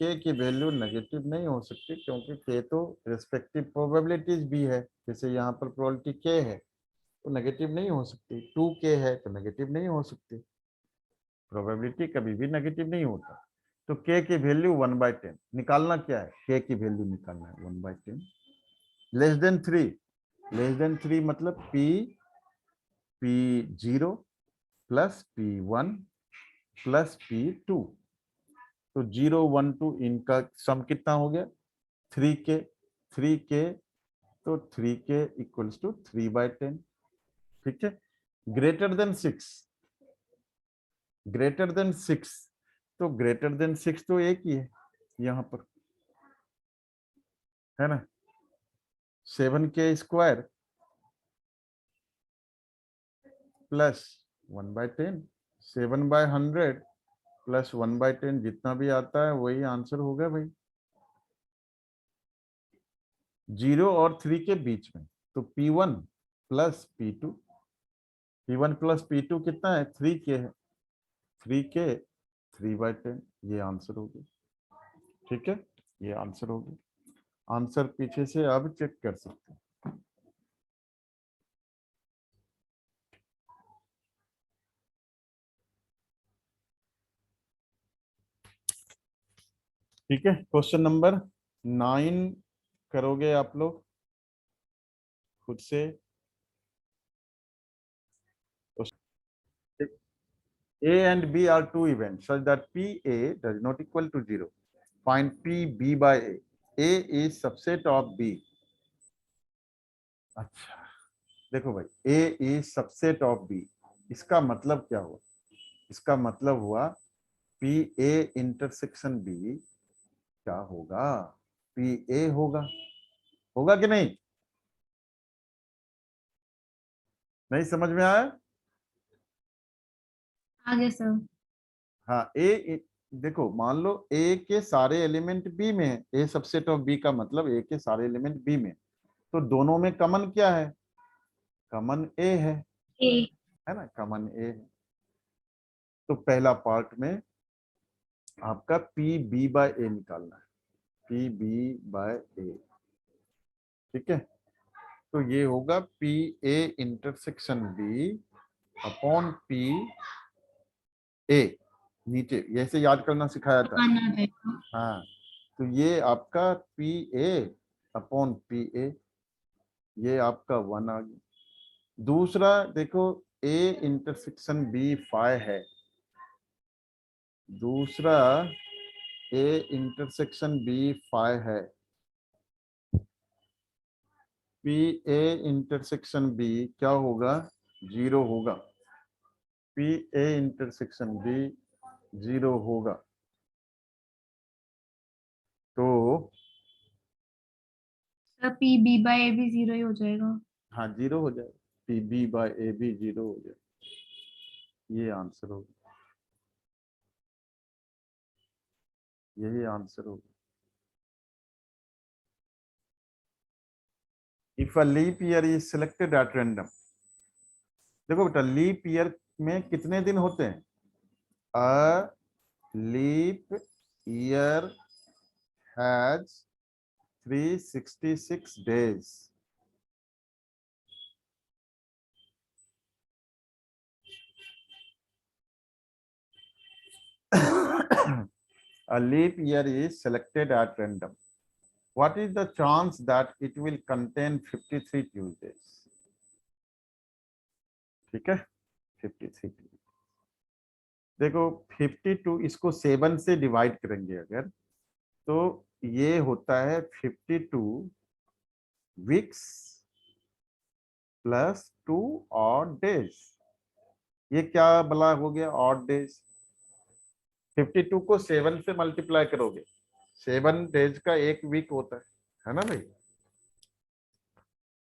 Speaker 1: k की वैल्यू नेगेटिव नहीं हो सकती क्योंकि k तो रिस्पेक्टिव प्रोबेबिलिटीज भी है। जैसे यहाँ पर प्रोबेबिलिटी k है तो नेगेटिव नहीं हो सकती, 2k है तो नेगेटिव नहीं हो सकती, प्रोबेबिलिटी कभी भी नेगेटिव नहीं होता। तो k की वैल्यू 1/10 निकालना क्या है, k की वैल्यू निकालना है 1/10। लेस देन 3 मतलब p0 + p1 + p2। तो 0 1 2 इनका सम कितना हो गया 3k। 3k तो 3k = 3/10। ठीक है। ग्रेटर देन 6 तो ग्रेटर देन 6 तो एक ही है यहाँ पर, है ना। 7k² + 1/10, 7/100 + 1/10 जितना भी आता है वही आंसर होगा भाई, 0 और 3 के बीच में। तो p1 + p2, p1 + p2 कितना है 3k है, 3k 3/10 ये आंसर होगी। ठीक है, ये आंसर होगी। आंसर पीछे से आप चेक कर सकते हैं। ठीक है, क्वेश्चन नंबर 9 करोगे आप लोग खुद से। A and B are two events such that PA does not equal to 0. Find PB by A. A is subset of B. अच्छा, देखो भाई, A is subset of B। इसका मतलब क्या हुआ, इसका मतलब हुआ PA इंटरसेक्शन B क्या होगा, PA होगा। होगा कि नहीं, नहीं समझ में आया।
Speaker 4: आगे सर।
Speaker 1: हाँ, ए देखो, मान लो ए के सारे एलिमेंट बी में है, ए सबसेट ऑफ बी का मतलब ए के सारे एलिमेंट बी में, तो दोनों में कॉमन क्या है, कॉमन ए है ना, कॉमन ए है। तो पहला पार्ट में आपका पी बी बाय ए निकालना है, पी बी बाय ए। ठीक है, तो ये होगा P A intersection B upon P A. नीचे जैसे याद करना सिखाया था।
Speaker 4: आना रहेगा।
Speaker 1: हाँ, तो ये आपका पी ए अपॉन पी ए, ये आपका 1 आ गया। दूसरा देखो, ए इंटरसेक्शन बी 5 है, दूसरा ए इंटरसेक्शन बी 5 है, पी ए इंटरसेक्शन बी क्या होगा 0 होगा, पी ए इंटरसेक्शन बी 0 होगा। तो
Speaker 4: सर पी बी बाय ए भी 0 ही हो जाएगा।
Speaker 1: हाँ 0 हो जाए, पी बी बाय ए भी 0 हो जाए, ये आंसर होगा, यही आंसर होगा। If a leap year is selected at random, देखो बेटा लीप ईयर में कितने दिन होते हैं, a leap year has 366 days। A leap year is selected at random. What is the chance that it will contain 53 Tuesdays? ठीक है, 53। देखो 52 इसको 7 से डिवाइड करेंगे अगर, तो ये होता है 52 वीक्स प्लस 2 ऑड डेज। ये क्या भला हो गया ऑड डेज? 52 को 7 से मल्टीप्लाई करोगे, 7 डेज का एक वीक होता है ना भाई?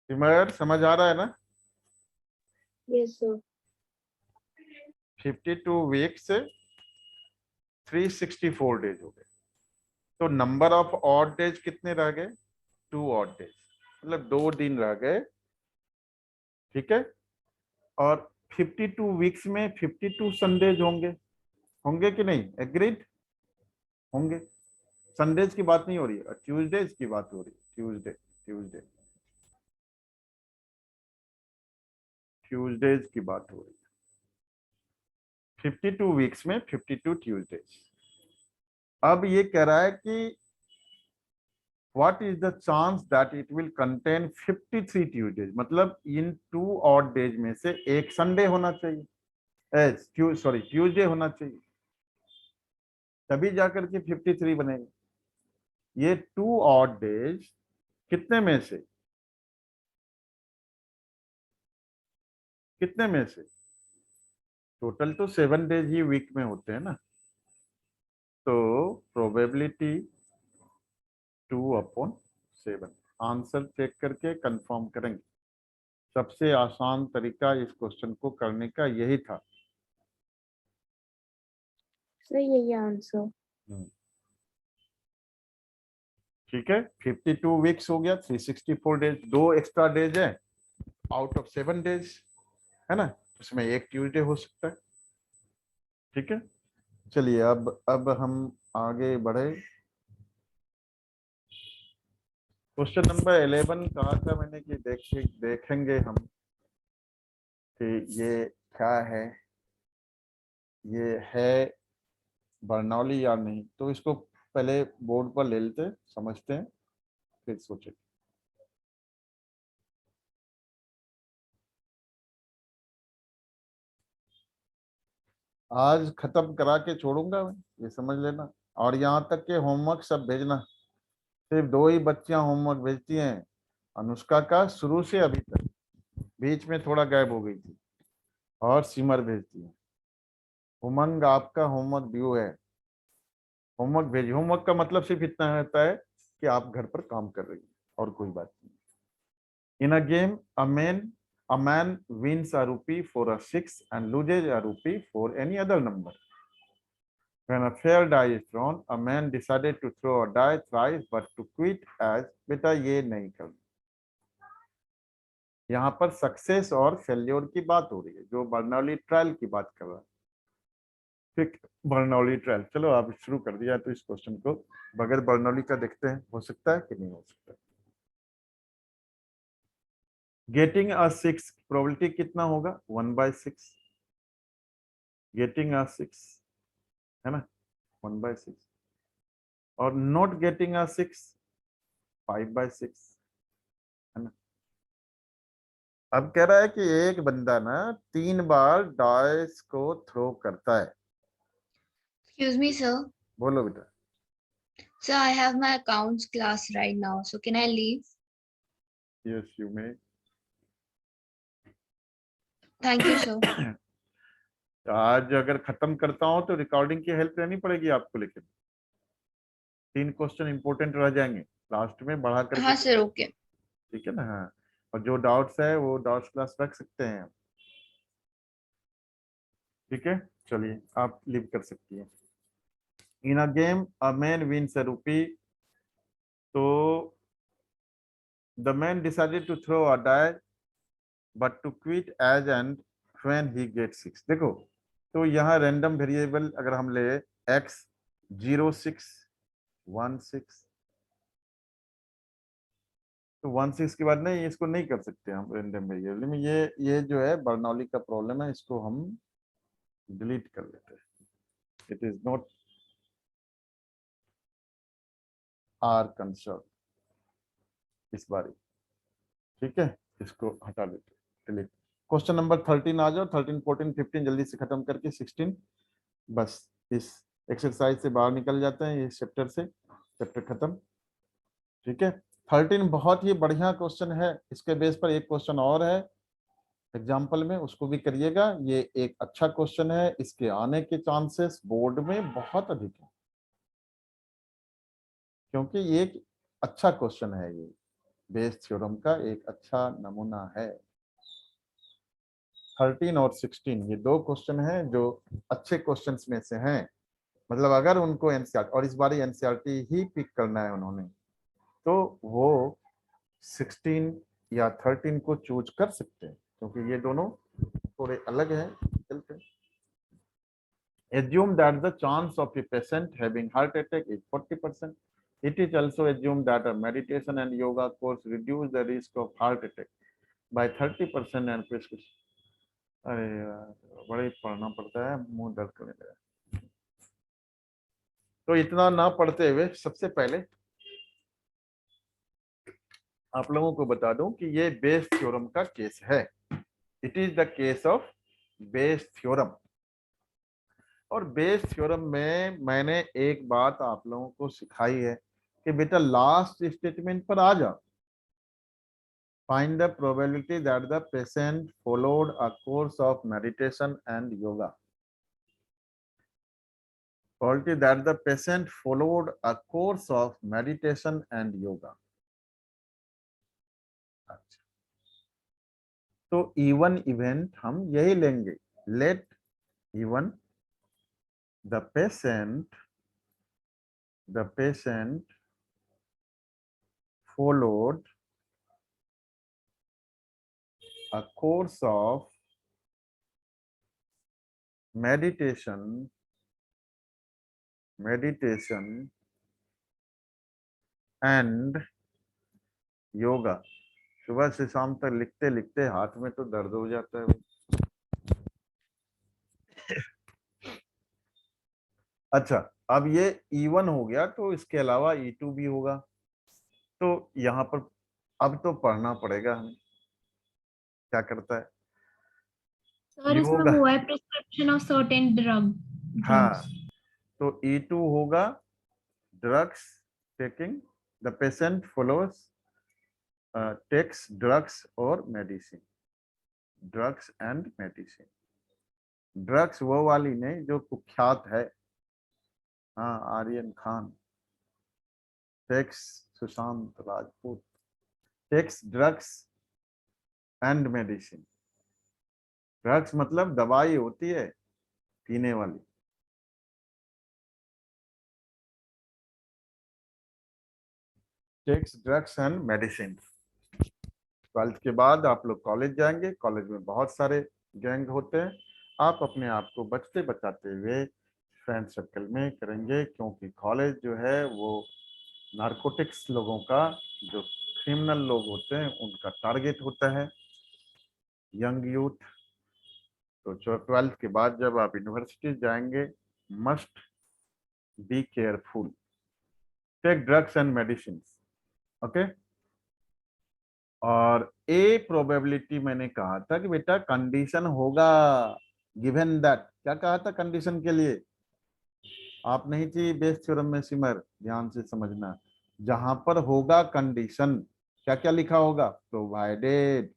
Speaker 1: सिमर समझ आ रहा है ना?
Speaker 3: Yes, sir.
Speaker 1: 52 वीक से 364 डेज हो गए। तो नंबर ऑफ ऑड डेज कितने रह गए? 2 ऑड डेज, मतलब 2 दिन रह गए। ठीक है, और 52 वीक्स में 52 संडेज होंगे, होंगे कि नहीं? एग्रीड होंगे। संडेज की बात नहीं हो रही है, ट्यूसडेज की बात हो रही है। ट्यूसडे ट्यूसडे ट्यूसडेज की बात हो रही है। 52 वीक्स में 52 ट्यूसडेज। अब ये कह रहा है कि what is the chance that it will contain 53 Tuesdays, मतलब इन 2 ऑड डेज में से एक संडे होना चाहिए, सॉरी ट्यूसडे होना चाहिए, तभी जाकर के 53 बनेगा। ये 2 ऑड डेज कितने में से, कितने में से? टोटल तो 7 डेज ही वीक में होते हैं ना, तो प्रोबेबिलिटी 2/7। आंसर चेक करके कंफर्म करेंगे। सबसे आसान तरीका इस क्वेश्चन को करने का यही था।
Speaker 3: सर यही आंसर।
Speaker 1: ठीक है, 52 वीक्स हो गया, 364 डेज, 2 एक्स्ट्रा डेज है आउट ऑफ 7 डेज, है ना? उसमें एक ट्यूसडे हो सकता है। ठीक है, चलिए अब हम आगे बढ़े। क्वेश्चन नंबर 11 कहा था मैंने कि देखेंगे हम कि ये क्या है, ये है बर्नौली या नहीं। तो इसको पहले बोर्ड पर ले लेते, समझते हैं, फिर सोचें। आज खत्म करा के छोड़ूंगा मैं, ये समझ लेना। और यहाँ तक के होमवर्क सब भेजना। सिर्फ 2 ही बच्चियां होमवर्क भेजती हैं, अनुष्का का शुरू से अभी तक, बीच में थोड़ा गैप हो गई थी, और सिमर भेजती है। उमंग आपका होमवर्क ड्यू है, होमवर्क भेजिए। होमवर्क का मतलब सिर्फ इतना होता है कि आप घर पर काम कर रही हैं, और कोई बात नहीं। In a game a man wins a rupee for a 6 and loses a rupee for any other number. When a fair die is thrown, a man decided to throw a die thrice but to quit as, बेटा ये नहीं करना। यहाँ पर success और failure की बात हो रही है, जो बर्नौली ट्रायल की बात कर रहा है। ठीक, बर्नौली ट्रायल। चलो आप शुरू कर दिया तो इस क्वेश्चन को बगैर बर्नौली का देखते हैं, हो सकता है कि नहीं हो सकता। गेटिंग अ 6 प्रोबेबिलिटी कितना होगा? 1/6। गेटिंग अ 6 है ना, 1/6। और नॉट गेटिंग अ 6 5/6 है ना। अब कह रहा है कि एक बंदा ना 3 बार डाइस को थ्रो करता है।
Speaker 2: Excuse me, sir.
Speaker 1: बोलो बेटा।
Speaker 2: Sir, I have my accounts class right now, so can I leave?
Speaker 1: Yes you may.
Speaker 2: Thank you, sir.
Speaker 1: आज अगर खत्म करता हूं तो रिकॉर्डिंग की हेल्प लेनी पड़ेगी आपको, लेकिन 3 क्वेश्चन इंपॉर्टेंट रह जाएंगे, लास्ट में बढ़ा करके।
Speaker 2: हाँ sir, okay.
Speaker 1: ठीक है ना? हाँ, और जो डाउट्स है वो डाउट्स क्लास रख सकते हैं। ठीक है, चलिए आप लीव कर सकती हैं। In a game a man wins a rupee, तो the man decided to throw a die but to quit as and when he get 6। देखो, तो यहाँ रैंडम वेरिएबल अगर हम ले x 0 6 1 6, तो 1 6 के बाद नहीं, इसको नहीं कर सकते हम रैंडम वेरिएबल में। ये जो है बर्नौली का प्रॉब्लम है, इसको हम डिलीट कर लेते हैं। It is not are concern इस बारी। ठीक है, इसको हटा देते हैं, डिलीट। क्वेश्चन नंबर 13 आ जाओ। 13 14 15 जल्दी से खत्म करके 16 बस इस एक्सरसाइज से बाहर निकल जाते हैं, इस चैप्टर से, चैप्टर खत्म। ठीक है, 13 बहुत ही बढ़िया क्वेश्चन है, इसके बेस पर एक क्वेश्चन और है एग्जाम्पल में, उसको भी करिएगा। ये एक अच्छा क्वेश्चन है, इसके आने के चांसेस बोर्ड में बहुत अधिक है, क्योंकि ये एक अच्छा क्वेश्चन है। ये बेस थ्योरम का एक अच्छा नमूना है। 13 और 16 ये दो क्वेश्चन हैं जो अच्छे क्वेश्चंस में से हैं। मतलब अगर उनको एनसीईआरटी, और इस बार एनसीईआरटी ही पिक करना है उन्होंने, तो वो 16 या 13 को चूज कर सकते हैं, क्योंकि ये दोनों थोड़े अलग हैं। चलते हैं। Assume that the chance of a patient having heart attack is 40%. It is also assumed that a meditation and yoga course reduce the risk of heart attack by 30% and prescription. अरे यार, बड़ा ही पढ़ना पड़ता है, मुंह दर्द करने लगा। तो इतना ना पढ़ते हुए सबसे पहले आप लोगों को बता दूं कि ये बेस थ्योरम का केस है। It is the case of Bayes theorem. और बेस थ्योरम में मैंने एक बात आप लोगों को सिखाई है कि बेटा लास्ट स्टेटमेंट पर आ जाओ। Find the probability that the patient followed a course of meditation and yoga. Probability that the patient followed a course of meditation and yoga. अच्छा, तो even event हम यही लेंगे। Let even the patient followed a course of meditation and yoga। सुबह से शाम तक लिखते लिखते हाथ में तो दर्द हो जाता है। अच्छा, अब ये E1 हो गया, तो इसके अलावा E2 भी होगा। तो यहाँ पर अब तो पढ़ना पड़ेगा हमें। क्या करता है
Speaker 4: सर इसमें
Speaker 1: योगा?
Speaker 4: वो है प्रिस्क्रिप्शन ऑफ सर्टेन
Speaker 1: हाँ,
Speaker 4: ड्रग्स।
Speaker 1: तो E2 होगा drugs taking, the patient follows takes drugs और medicine, drugs and medicine. Drugs वो वाली नहीं जो कुख्यात है, हाँ, Aryan Khan, takes Sushant Rajput, takes drugs and medicine. Drugs मतलब दवाई होती है पीने वाली। Takes drugs and medicine. 12th के बाद आप लोग कॉलेज जाएंगे, कॉलेज में बहुत सारे गैंग होते हैं। आप अपने आप को बचते बचाते हुए फ्रेंड सर्कल में करेंगे, क्योंकि कॉलेज जो है वो नारकोटिक्स लोगों का, जो क्रिमिनल लोग होते हैं उनका टारगेट होता है, यंग यूथ। तो 12th के बाद जब आप यूनिवर्सिटी जाएंगे, must be careful, take drugs and medicine. Okay. और ए प्रोबेबिलिटी मैंने कहा था कि बेटा कंडीशन होगा, गिवन दैट। क्या कहा था कंडीशन के लिए? आप नहीं थी बेस थ्योरम में सिमर, ध्यान से समझना। जहां पर होगा कंडीशन, क्या क्या लिखा होगा? प्रोवाइडेड,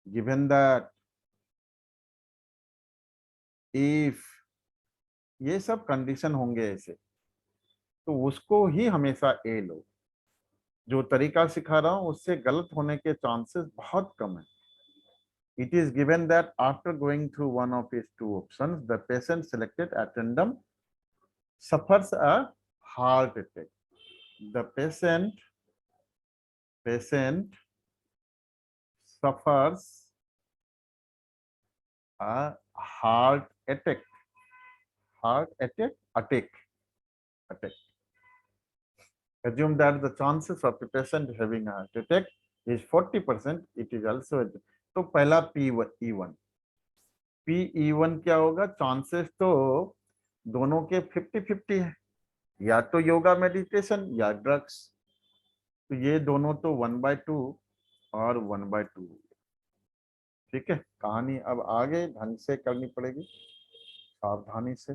Speaker 1: गिवन दैट, इफ, ये सब कंडीशन होंगे ऐसे। तो उसको ही हमेशा ए लो। जो तरीका सिखा रहा हूं उससे गलत होने के चांसेस बहुत कम है। It is given that after going through one of these two options, the patient selected at random suffers a heart attack. The patient suffers a heart attack. Attack. Assume that the chances of the patient having a heart attack is 40%. It is also तो पहला P1 क्या होगा? Chances तो दोनों के 50-50 है, या तो योगा मेडिटेशन या ड्रग्स। तो ये दोनों तो 1/2 और 1/2। ठीक है, कहानी अब आगे ढंग से करनी पड़ेगी, सावधानी से।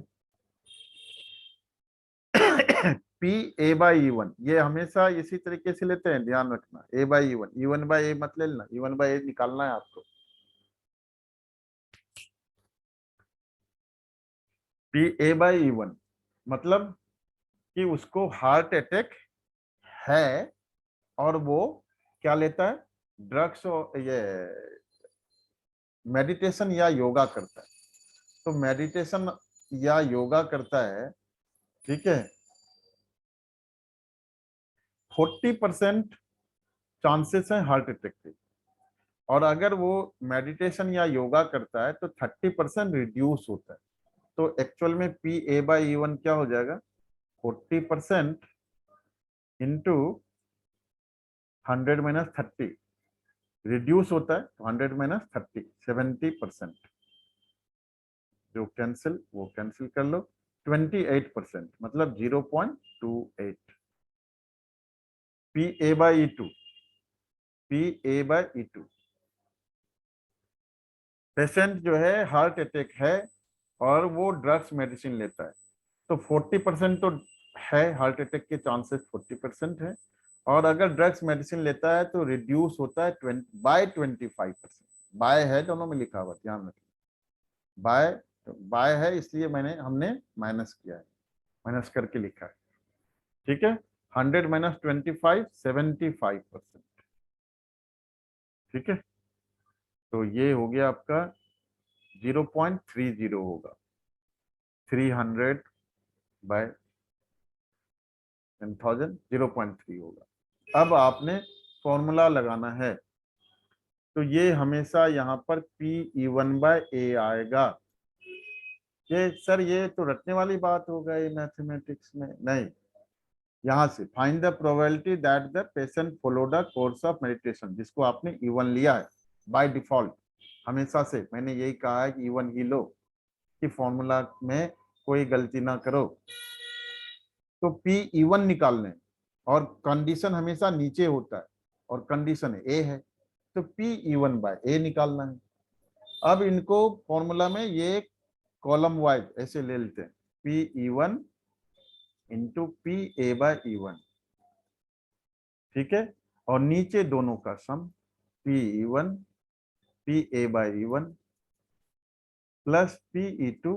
Speaker 1: P A by E one, ये हमेशा इसी तरीके से लेते हैं, ध्यान रखना। A by E one, E one by A मत ले लेना, ई वन बाई ए निकालना है आपको। P A by E one मतलब कि उसको हार्ट अटैक है और वो क्या लेता है, ड्रग्स और ये मेडिटेशन या योगा करता है। तो मेडिटेशन या योगा करता है, ठीक है, 40% चांसेस हैं हार्ट अटैक के। और अगर वो मेडिटेशन या योगा करता है तो 30% रिड्यूस होता है। तो एक्चुअल में P A by E one क्या हो जाएगा, 40% इंटू 100 माइनस 30, रिड्यूस होता है तो 100 माइनस 30, 70%। जो कैंसिल वो कैंसिल कर लो, 28% मतलब 0.28। P A by E two, P A by E two, patient जो है हार्ट अटैक है और वो ड्रग्स मेडिसिन लेता है, तो 40% तो है, हार्ट अटैक के चांसेस 40% है। और अगर ड्रग्स मेडिसिन लेता है तो रिड्यूस होता है 25%। बाय है, दोनों में लिखा हुआ, ध्यान रखिए। बाय है इसलिए हमने माइनस किया है, माइनस करके लिखा है, ठीक है। 100 माइनस 25, 75%, ठीक है। तो ये हो गया आपका 0.30 होगा, 300 बाय 10,000, 0.3 होगा। अब आपने फॉर्मूला लगाना है, तो ये हमेशा यहाँ पर पी ई वन बाय ए आएगा। ये सर ये तो रटने वाली बात हो गई मैथमेटिक्स में, नहीं। यहाँ से find the probability that the patient followed a course of meditation, जिसको आपने E1 लिया है बाय डिफॉल्ट। हमेशा से मैंने यही कहा है कि E1 ही लो, कि फॉर्मूला में कोई गलती ना करो। तो पी E1 निकालने और कंडीशन हमेशा नीचे होता है और कंडीशन ए है, तो पी E1 बाय ए निकालना है। अब इनको फॉर्मूला में ये कॉलम वाइज ऐसे ले लेते हैं, P E1 into P A by E1, ठीक है। और नीचे दोनों का sum P E1 P A by E1 plus P E2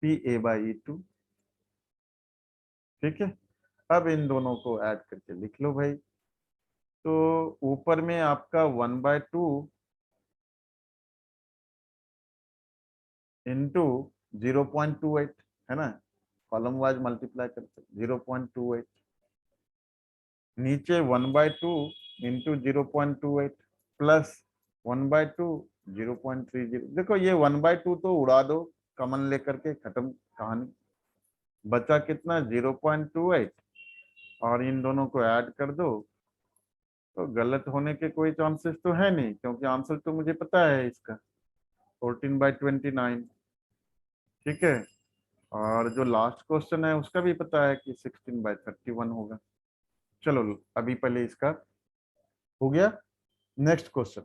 Speaker 1: P A by E2, ठीक है। अब इन दोनों को ऐड करके लिख लो भाई। तो ऊपर में आपका 1/2 इंटू 0.28 है ना, कॉलम वाइज मल्टीप्लाई करते 0.28, नीचे 1/2 इंटू 0.28 प्लस 1/2 0.30। देखो ये 1/2 तो उड़ा दो, कॉमन लेकर के खत्म कहानी। बचा कितना, 0.28, और इन दोनों को ऐड कर दो। तो गलत होने के कोई चांसेस तो है नहीं, क्योंकि आंसर तो मुझे पता है इसका, 14/29, ठीक है। और जो लास्ट क्वेश्चन है उसका भी पता है कि 16/31 होगा। चलो अभी पहले इसका हो गया। नेक्स्ट क्वेश्चन,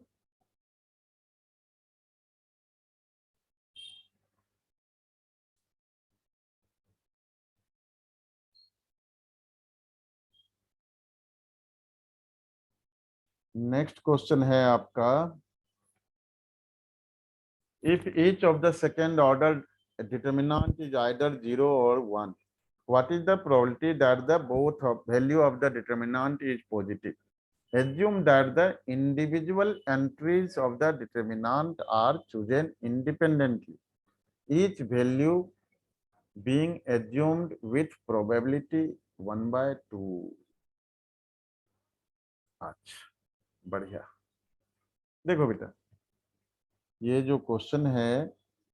Speaker 1: नेक्स्ट क्वेश्चन है आपका, if each of the second order determinant is either 0 or 1, what is the probability that the both of value of the determinant is positive? Assume that the individual entries of the determinant are chosen independently, each value being assumed with probability 1/2। अच्छा बढ़िया। देखो बेटा, ये जो question है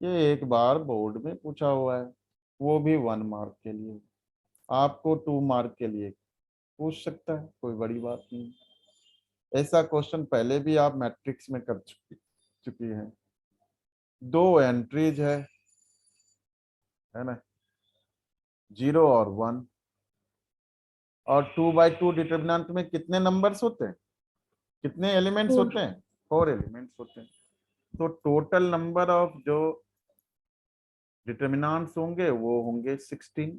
Speaker 1: ये एक बार board में पूछा हुआ है, वो भी 1 मार्क के लिए। आपको 2 मार्क के लिए पूछ सकता है, कोई बड़ी बात नहीं। ऐसा क्वेश्चन पहले भी आप मैट्रिक्स में कर चुकी हैं। 2 एंट्रीज है ना, 0 और 1। और 2/2 डिटर्मिनेंट में कितने नंबर्स होते हैं, कितने एलिमेंट्स
Speaker 3: 4।
Speaker 1: होते हैं, 4 एलिमेंट्स होते हैं। तो टोटल नंबर ऑफ जो डिटर्मिनेंट्स होंगे वो होंगे 16।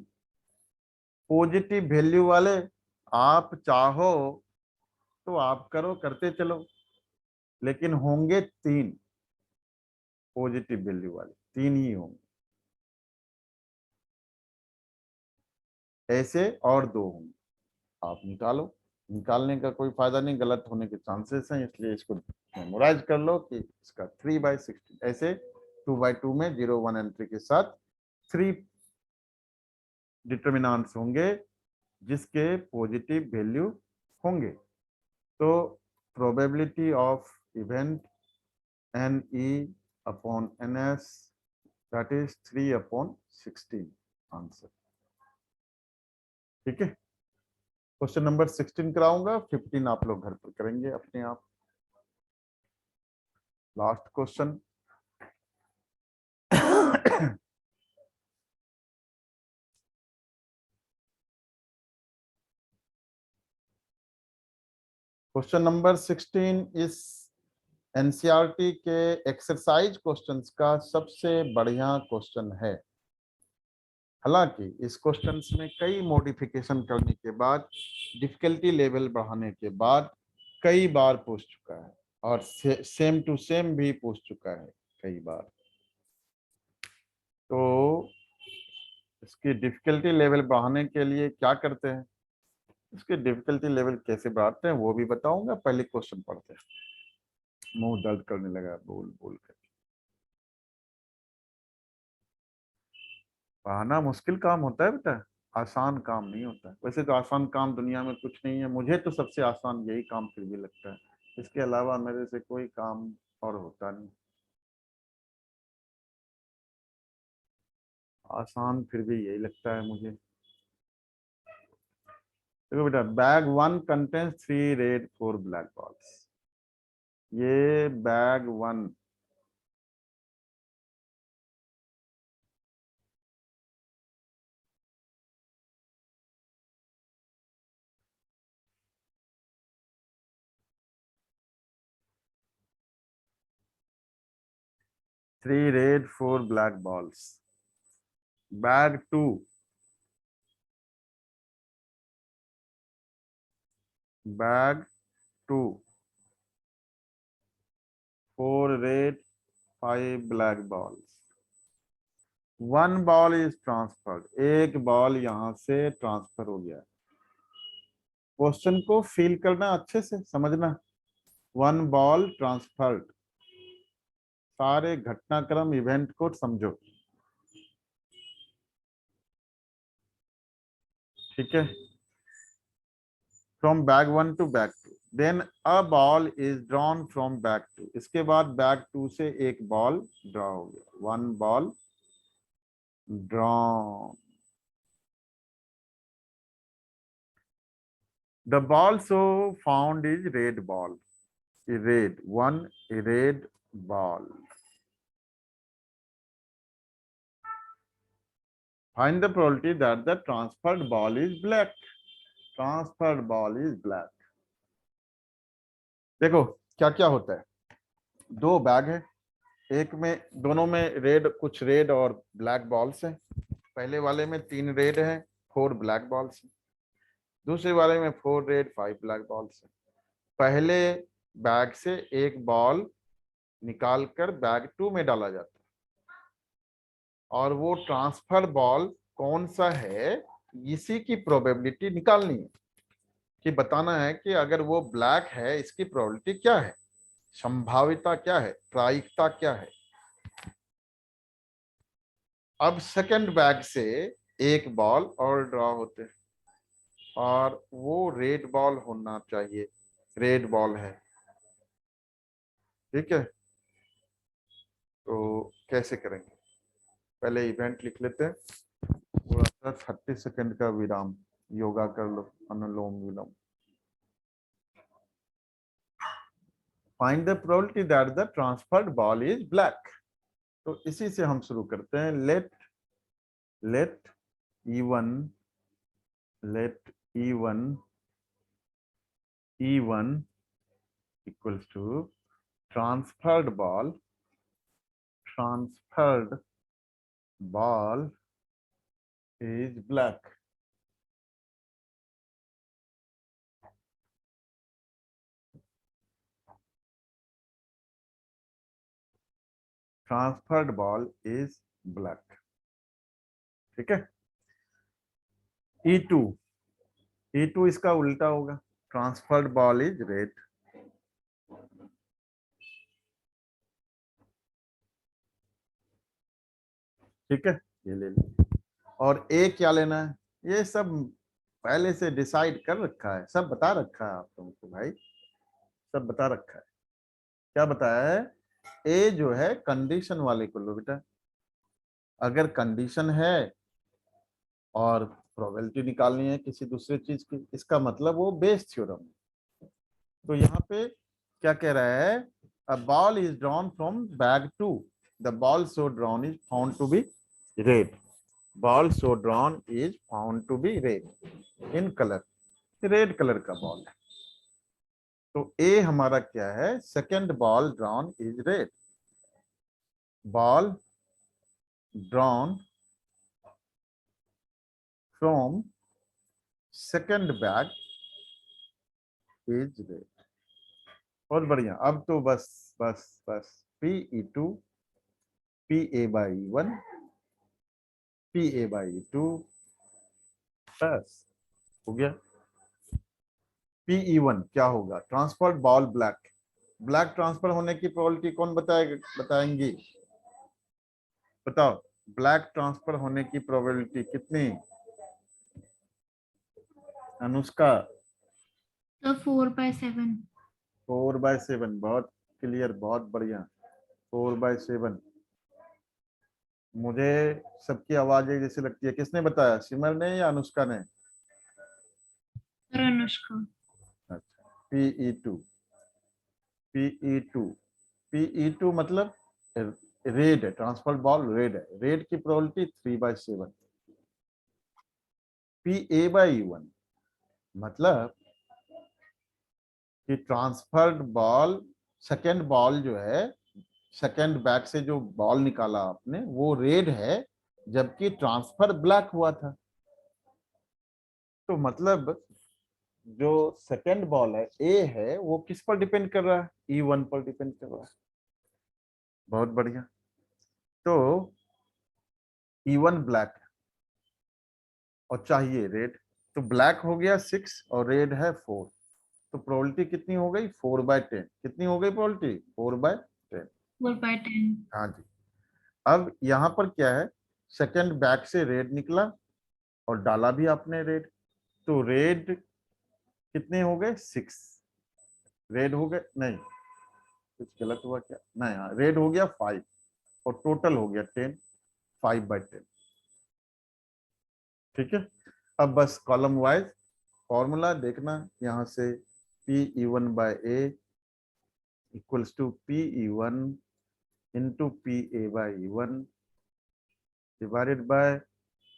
Speaker 1: पॉजिटिव वैल्यू वाले आप चाहो तो आप करो, करते चलो, लेकिन होंगे 3 पॉजिटिव वैल्यू वाले, 3 ही होंगे, ऐसे और 2 होंगे। आप निकालो, निकालने का कोई फायदा नहीं, गलत होने के चांसेस हैं, इसलिए इसको मेमोराइज कर लो कि इसका 3/16 ऐसे 2/2 में 0 1 एंट्री के साथ 3 डिटर्मिनेंट्स होंगे जिसके पॉजिटिव वैल्यू होंगे। तो probability of event NE/NS that is 3/16 answer. ठीक है, क्वेश्चन नंबर 16 कराऊंगा, 15 आप लोग घर पर करेंगे अपने आप। लास्ट क्वेश्चन क्वेश्चन नंबर 16 इस एनसीईआरटी के एक्सरसाइज क्वेश्चंस का सबसे बढ़िया क्वेश्चन है। हालांकि इस क्वेश्चंस में कई मॉडिफिकेशन करने के बाद, डिफिकल्टी लेवल बढ़ाने के बाद कई बार पूछ चुका है, और सेम टू सेम भी पूछ चुका है कई बार। तो इसकी डिफिकल्टी लेवल बढ़ाने के लिए क्या करते हैं, इसके डिफिकल्टी लेवल कैसे बढ़ाते हैं वो भी बताऊंगा। पहले क्वेश्चन पढ़ते हैं, मुंह दर्द करने लगा बोल बोल कर। पढ़ाना मुश्किल काम होता है बेटा, आसान काम नहीं होता है। वैसे तो आसान काम दुनिया में कुछ नहीं है, मुझे तो सबसे आसान यही काम फिर भी लगता है, इसके अलावा मेरे से कोई काम और होता नहीं। आसान फिर भी यही लगता है मुझे। देखो बेटा, bag 1 contains 3 red 4 black balls. ये bag 1 3 red 4 black balls. Bag 2 bag 2 4 red 5 black balls. 1 ball is transferred, एक बॉल यहां से ट्रांसफर हो गया। क्वेश्चन को फील करना, अच्छे से समझना। 1 बॉल ट्रांसफर्ड, सारे घटनाक्रम इवेंट को समझो। ठीक है, from bag 1 to bag 2, then a ball is drawn from bag 2। इसके बाद बैग 2 से एक बॉल ड्रॉ हो गया। 1 ball drawn. The ball so found is red ball. A red, 1 a red ball. Find the probability that the transferred ball is black. Transferred ball is black. देखो क्या क्या होता है, 2 बैग है, एक में दोनों में रेड, कुछ रेड और ब्लैक बॉल्स हैं। पहले वाले में 3 रेड है 4 ब्लैक बॉल्स हैं, दूसरे वाले में 4 रेड 5 ब्लैक बॉल्स हैं। पहले बैग से एक बॉल निकालकर बैग 2 में डाला जाता है, और वो ट्रांसफर बॉल कौन सा है इसी की प्रोबेबिलिटी निकालनी है, कि बताना है कि अगर वो ब्लैक है इसकी प्रोबेबिलिटी क्या है, संभाविता क्या है, प्रायिकता क्या है। अब सेकंड बैग से एक बॉल और ड्रॉ होते हैं, और वो रेड बॉल होना चाहिए, रेड बॉल है। ठीक है, तो कैसे करेंगे, पहले इवेंट लिख लेते हैं, थोड़ा सा 30 सेकंड का विराम, योगा कर लो, Anulom Vilom. Find the probability that the transferred ball is black. तो इसी से हम शुरू करते हैं। Let E1 equals to transferred ball is black. Transferred ball is black. ठीक है। E2, E2 इसका उल्टा होगा, ट्रांसफर्ड बॉल इज रेड। ठीक है, ये ले लो। और ए क्या लेना है, ये सब पहले से डिसाइड कर रखा है, सब बता रखा है आप लोगों को भाई, सब बता रखा है। क्या बताया है, ए जो है कंडीशन वाले को लो बेटा। अगर कंडीशन है और प्रोबेबिलिटी निकालनी है किसी दूसरे चीज की, इसका मतलब वो बेस थ्योरम। तो यहाँ पे क्या कह रहा है, a ball is drawn from bag two, the ball so drawn is found to be red, ball so drawn is found to be red in colour, red colour का बॉल है। तो ए हमारा क्या है, second ball drawn is red, ball drawn from second bag is red. बहुत बढ़िया। अब तो बस बस बस Pe2 Pa/E1 Pa/E2 बस हो गया। Pe1 क्या होगा, transferred ball black, black transfer होने की प्रोबेबिलिटी कौन बताएंगी, बताओ, ब्लैक ट्रांसफर होने की प्रोबेबिलिटी कितनी, अनुष्का?
Speaker 4: तो 4/7।
Speaker 1: 4/7, बहुत क्लियर, बहुत बढ़िया, 4/7। मुझे सबकी आवाज एक जैसी लगती है, किसने बताया, सिमर ने या अनुष्का ने?
Speaker 4: अनुष्का।
Speaker 1: अच्छा, Pe2 Pe2 Pe2 मतलब रेड है, ट्रांसफर्ड बॉल रेड है, रेड की प्रोबेबिलिटी 3/7। Pa/E1 मतलब कि ट्रांसफर्ड बॉल, सेकेंड बॉल जो है, सेकेंड बैक से जो बॉल निकाला आपने वो रेड है, जबकि ट्रांसफर ब्लैक हुआ था। तो मतलब जो सेकेंड बॉल है ए है, वो किस पर डिपेंड कर रहा है, E1 पर डिपेंड कर रहा है। बहुत बढ़िया। तो E1 ब्लैक और चाहिए रेड, तो ब्लैक हो गया 6 और रेड है 4, तो प्रोबेबिलिटी कितनी हो गई, 4/10। कितनी हो गई प्रोबेबिलिटी, 4/10।
Speaker 4: 4/10।
Speaker 1: हाँ जी। अब यहाँ पर क्या है, सेकेंड बैक से रेड निकला और डाला भी आपने रेड, तो रेड कितने हो गए, 6 रेड हो गए, नहीं कुछ गलत हुआ क्या, नहीं, हाँ रेड हो गया 5 और टोटल हो गया 10, 5/10। ठीक है। अब बस कॉलम वाइज फॉर्मूला देखना, यहाँ से Pe1/A equals to Pe1 into Pa/E1 divided by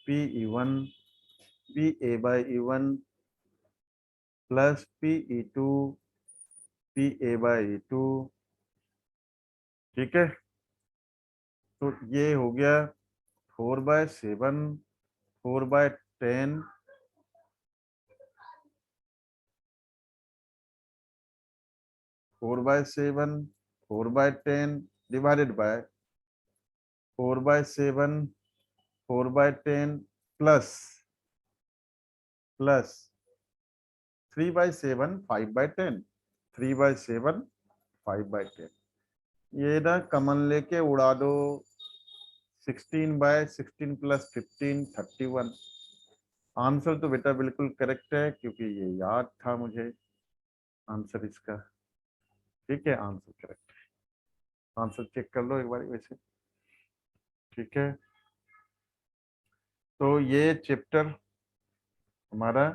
Speaker 1: Pe1 Pa/E1 plus Pe2 Pa/E2। ठीक है, तो ये हो गया 4/7, 4/10, 4/7, 4/10 डिवाइडेड बाय 4/7, 4/10 प्लस 3/7, 5/10, 3/7, 5/10। ये ना कमन लेके उड़ा दो, 16/16 प्लस 15, 31। आंसर तो बेटा बिल्कुल करेक्ट है, क्योंकि ये याद था मुझे आंसर इसका। ठीक है, आंसर करेक्ट है, आंसर चेक कर लो एक बार वैसे। ठीक है, तो ये चैप्टर हमारा